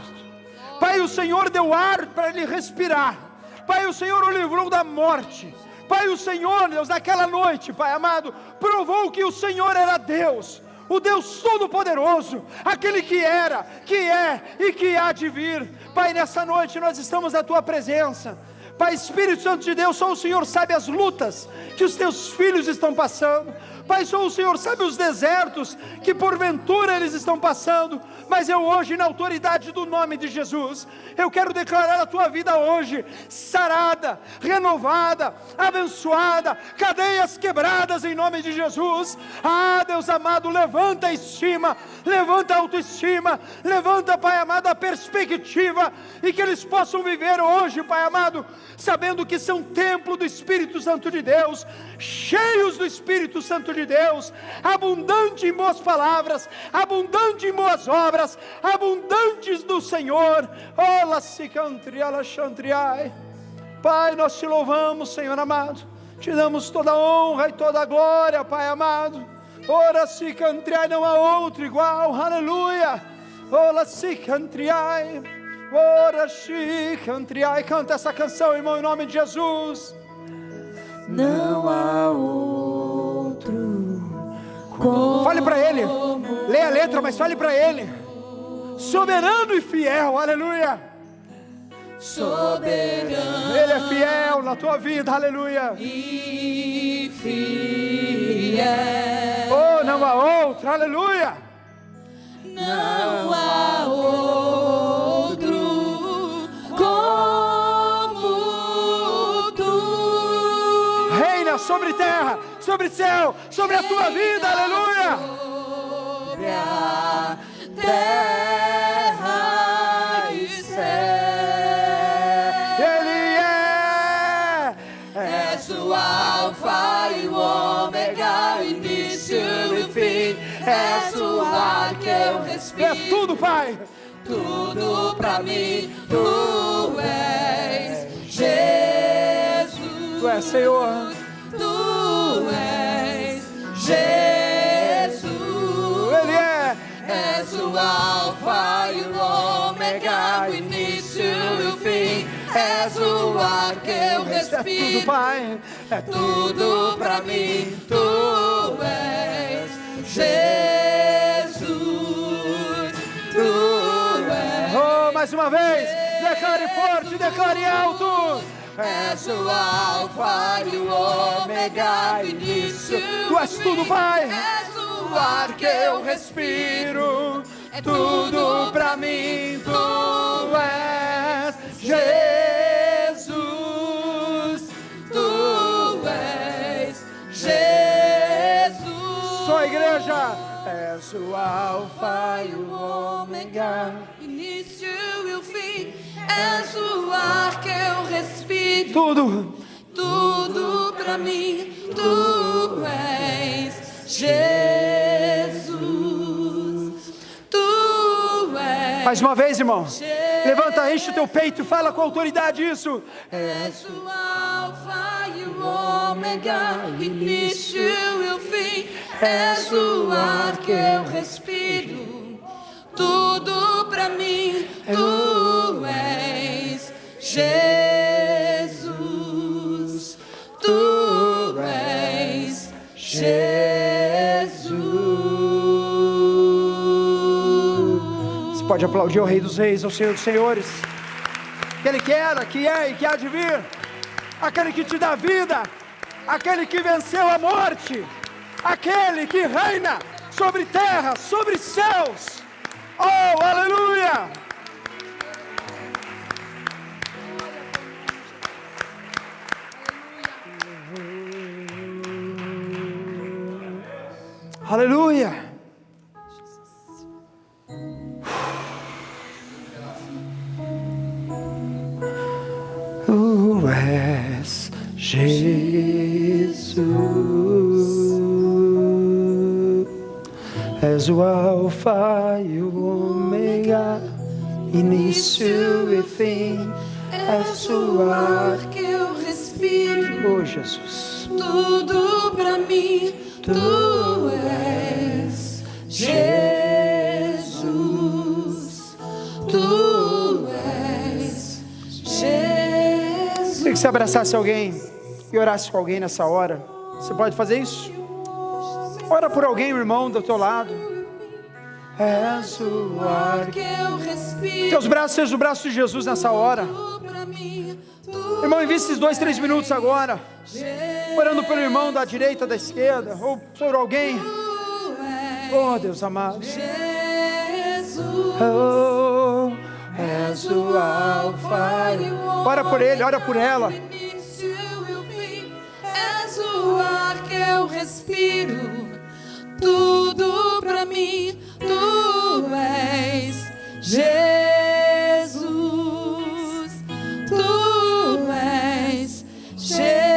Pai, o Senhor deu ar para ele respirar. Pai, o Senhor o livrou da morte. Pai, o Senhor, Deus, naquela noite, Pai amado, provou que o Senhor era Deus, o Deus Todo-Poderoso, aquele que era, que é e que há de vir. Pai, nessa noite nós estamos na Tua presença. Pai, Espírito Santo de Deus, só o Senhor sabe as lutas que os Teus filhos estão passando. Pai, só o Senhor sabe os desertos que porventura eles estão passando. Mas eu hoje, na autoridade do nome de Jesus, eu quero declarar a tua vida hoje sarada, renovada, abençoada, cadeias quebradas em nome de Jesus. Ah, Deus amado, levanta a estima, levanta a autoestima, levanta, Pai amado, a perspectiva, e que eles possam viver hoje, Pai amado, sabendo que são templo do Espírito Santo de Deus, cheios do Espírito Santo de Deus, abundante em boas palavras, abundante em boas obras, abundantes do Senhor. Pai, nós te louvamos, Senhor amado, te damos toda a honra e toda a glória, Pai amado. Ora se cantriai, não há outro igual, aleluia. Ora se cantriai, ora se cantriai. Canta essa canção, irmão, em nome de Jesus. Não há outro como. Fale para Ele, leia a letra, mas fale para Ele. Soberano e fiel, aleluia. Soberano, Ele é fiel na tua vida, aleluia. E fiel. Oh, não há outro, aleluia. Não há outro como Tu. Reina sobre terra, sobre céu, sobre a tua vida, aleluia. Sobre a terra e céu. Ele é. És o Alfa e o Ômega, início e fim. És o ar que eu respiro. É tudo, Pai. Tudo pra mim. Tu és Jesus. Tu és Senhor. Tu és Jesus. Ele é. És o Alfa e o Ômega, o início e o fim. És o ar que eu É tudo, respiro. Pai. É Tudo pra mim. Tu és Jesus. Tu és. Oh, mais uma vez. Declare forte, declare alto. És o Alfa e o Ômega, início. Tu és tudo, Pai. És o O ar que eu respiro, É tudo pra mim. Tu és Jesus. Tu és Jesus. Só a igreja. És o Alfa e o Ômega. Início e o fim. És o ar que eu respiro. Tudo. Tudo pra mim. Tu és Jesus. Tu és. Mais uma vez, irmão. Levanta, enche o teu peito e fala com autoridade isso. És o Alfa e o Ômega, início e o fim. És o ar que eu respiro. Tudo pra mim. Tu és Jesus. Tu és pode aplaudir ao Rei dos Reis, ao Senhor dos Senhores, aquele que era, que é e que há de vir, aquele que te dá vida, aquele que venceu a morte, aquele que reina sobre terra, sobre céus. Oh, aleluia! Aleluia! Tu és Jesus, és o Alfa e o Ômega, início e fim, és o ar que eu respiro. Oh, Jesus, Tudo pra mim, tu és Jesus. Tu és Jesus. queria que você abraçasse alguém e orasse com alguém nessa hora. Você pode fazer isso? Ora por alguém, irmão, do teu lado. És o ar Que eu respiro. Teus braços sejam o braço de Jesus nessa hora. Pra mim, Irmão, invista esses 2-3 minutos agora, orando pelo irmão da direita, da esquerda, ou por alguém. Oh, Deus amado. Jesus. Oh, és o Alfa. Ora por ele, ora por ela. Início e o fim, és o ar que eu respiro. Tudo pra mim, tu és Jesus. Tu és Jesus.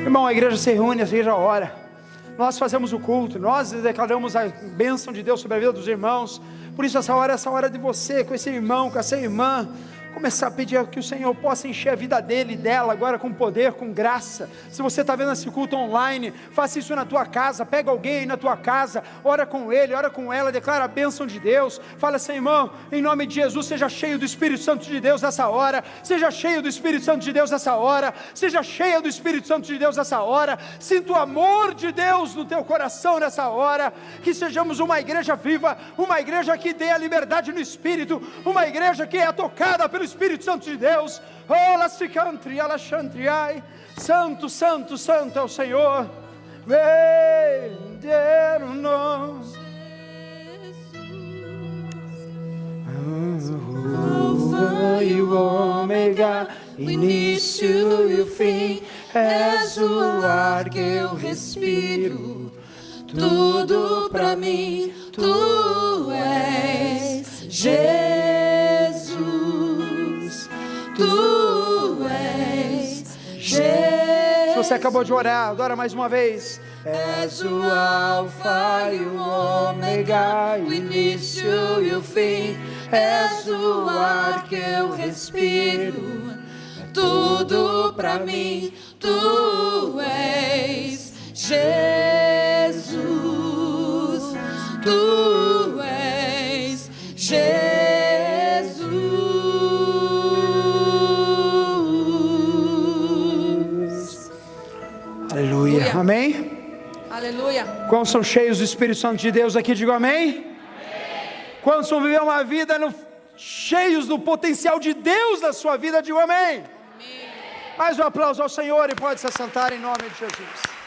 Irmão, a igreja se reúne, a igreja ora. Nós fazemos o culto, nós declaramos a bênção de Deus sobre a vida dos irmãos. Por isso essa hora é essa hora de você, com esse irmão, com essa irmã, começar a pedir que o Senhor possa encher a vida dele e dela agora com poder, com graça. Se você está vendo esse culto online, faça isso na tua casa, pega alguém aí na tua casa, ora com ele, ora com ela, declara a bênção de Deus, fala assim: irmão, em nome de Jesus, seja cheio do Espírito Santo de Deus nessa hora, seja cheio do Espírito Santo de Deus nessa hora, seja cheia do Espírito Santo de Deus nessa hora, sinta o amor de Deus no teu coração nessa hora, que sejamos uma igreja viva, uma igreja que dê a liberdade no Espírito, uma igreja que é tocada pelo Espírito Santo de Deus. Oh, lascicantri, alaxantriai. Santo, santo, santo é o Senhor. Venderam-nos. Alfa e o Ômega, início e o fim, és o ar que eu respiro. Tudo pra mim, tu és Jesus. Tu és Jesus. Se você acabou de orar, adora mais uma vez. És o Alfa e o Ômega, o início e o fim. És o ar que eu respiro. Tudo pra mim, tu és Jesus. Tu és Jesus. Aleluia. Amém? Aleluia. Quantos são cheios do Espírito Santo de Deus aqui? Digo amém. Amém. Quantos vão viver uma vida cheios do potencial de Deus na sua vida? Digo amém. Amém. Mais um aplauso ao Senhor e pode se assentar em nome de Jesus.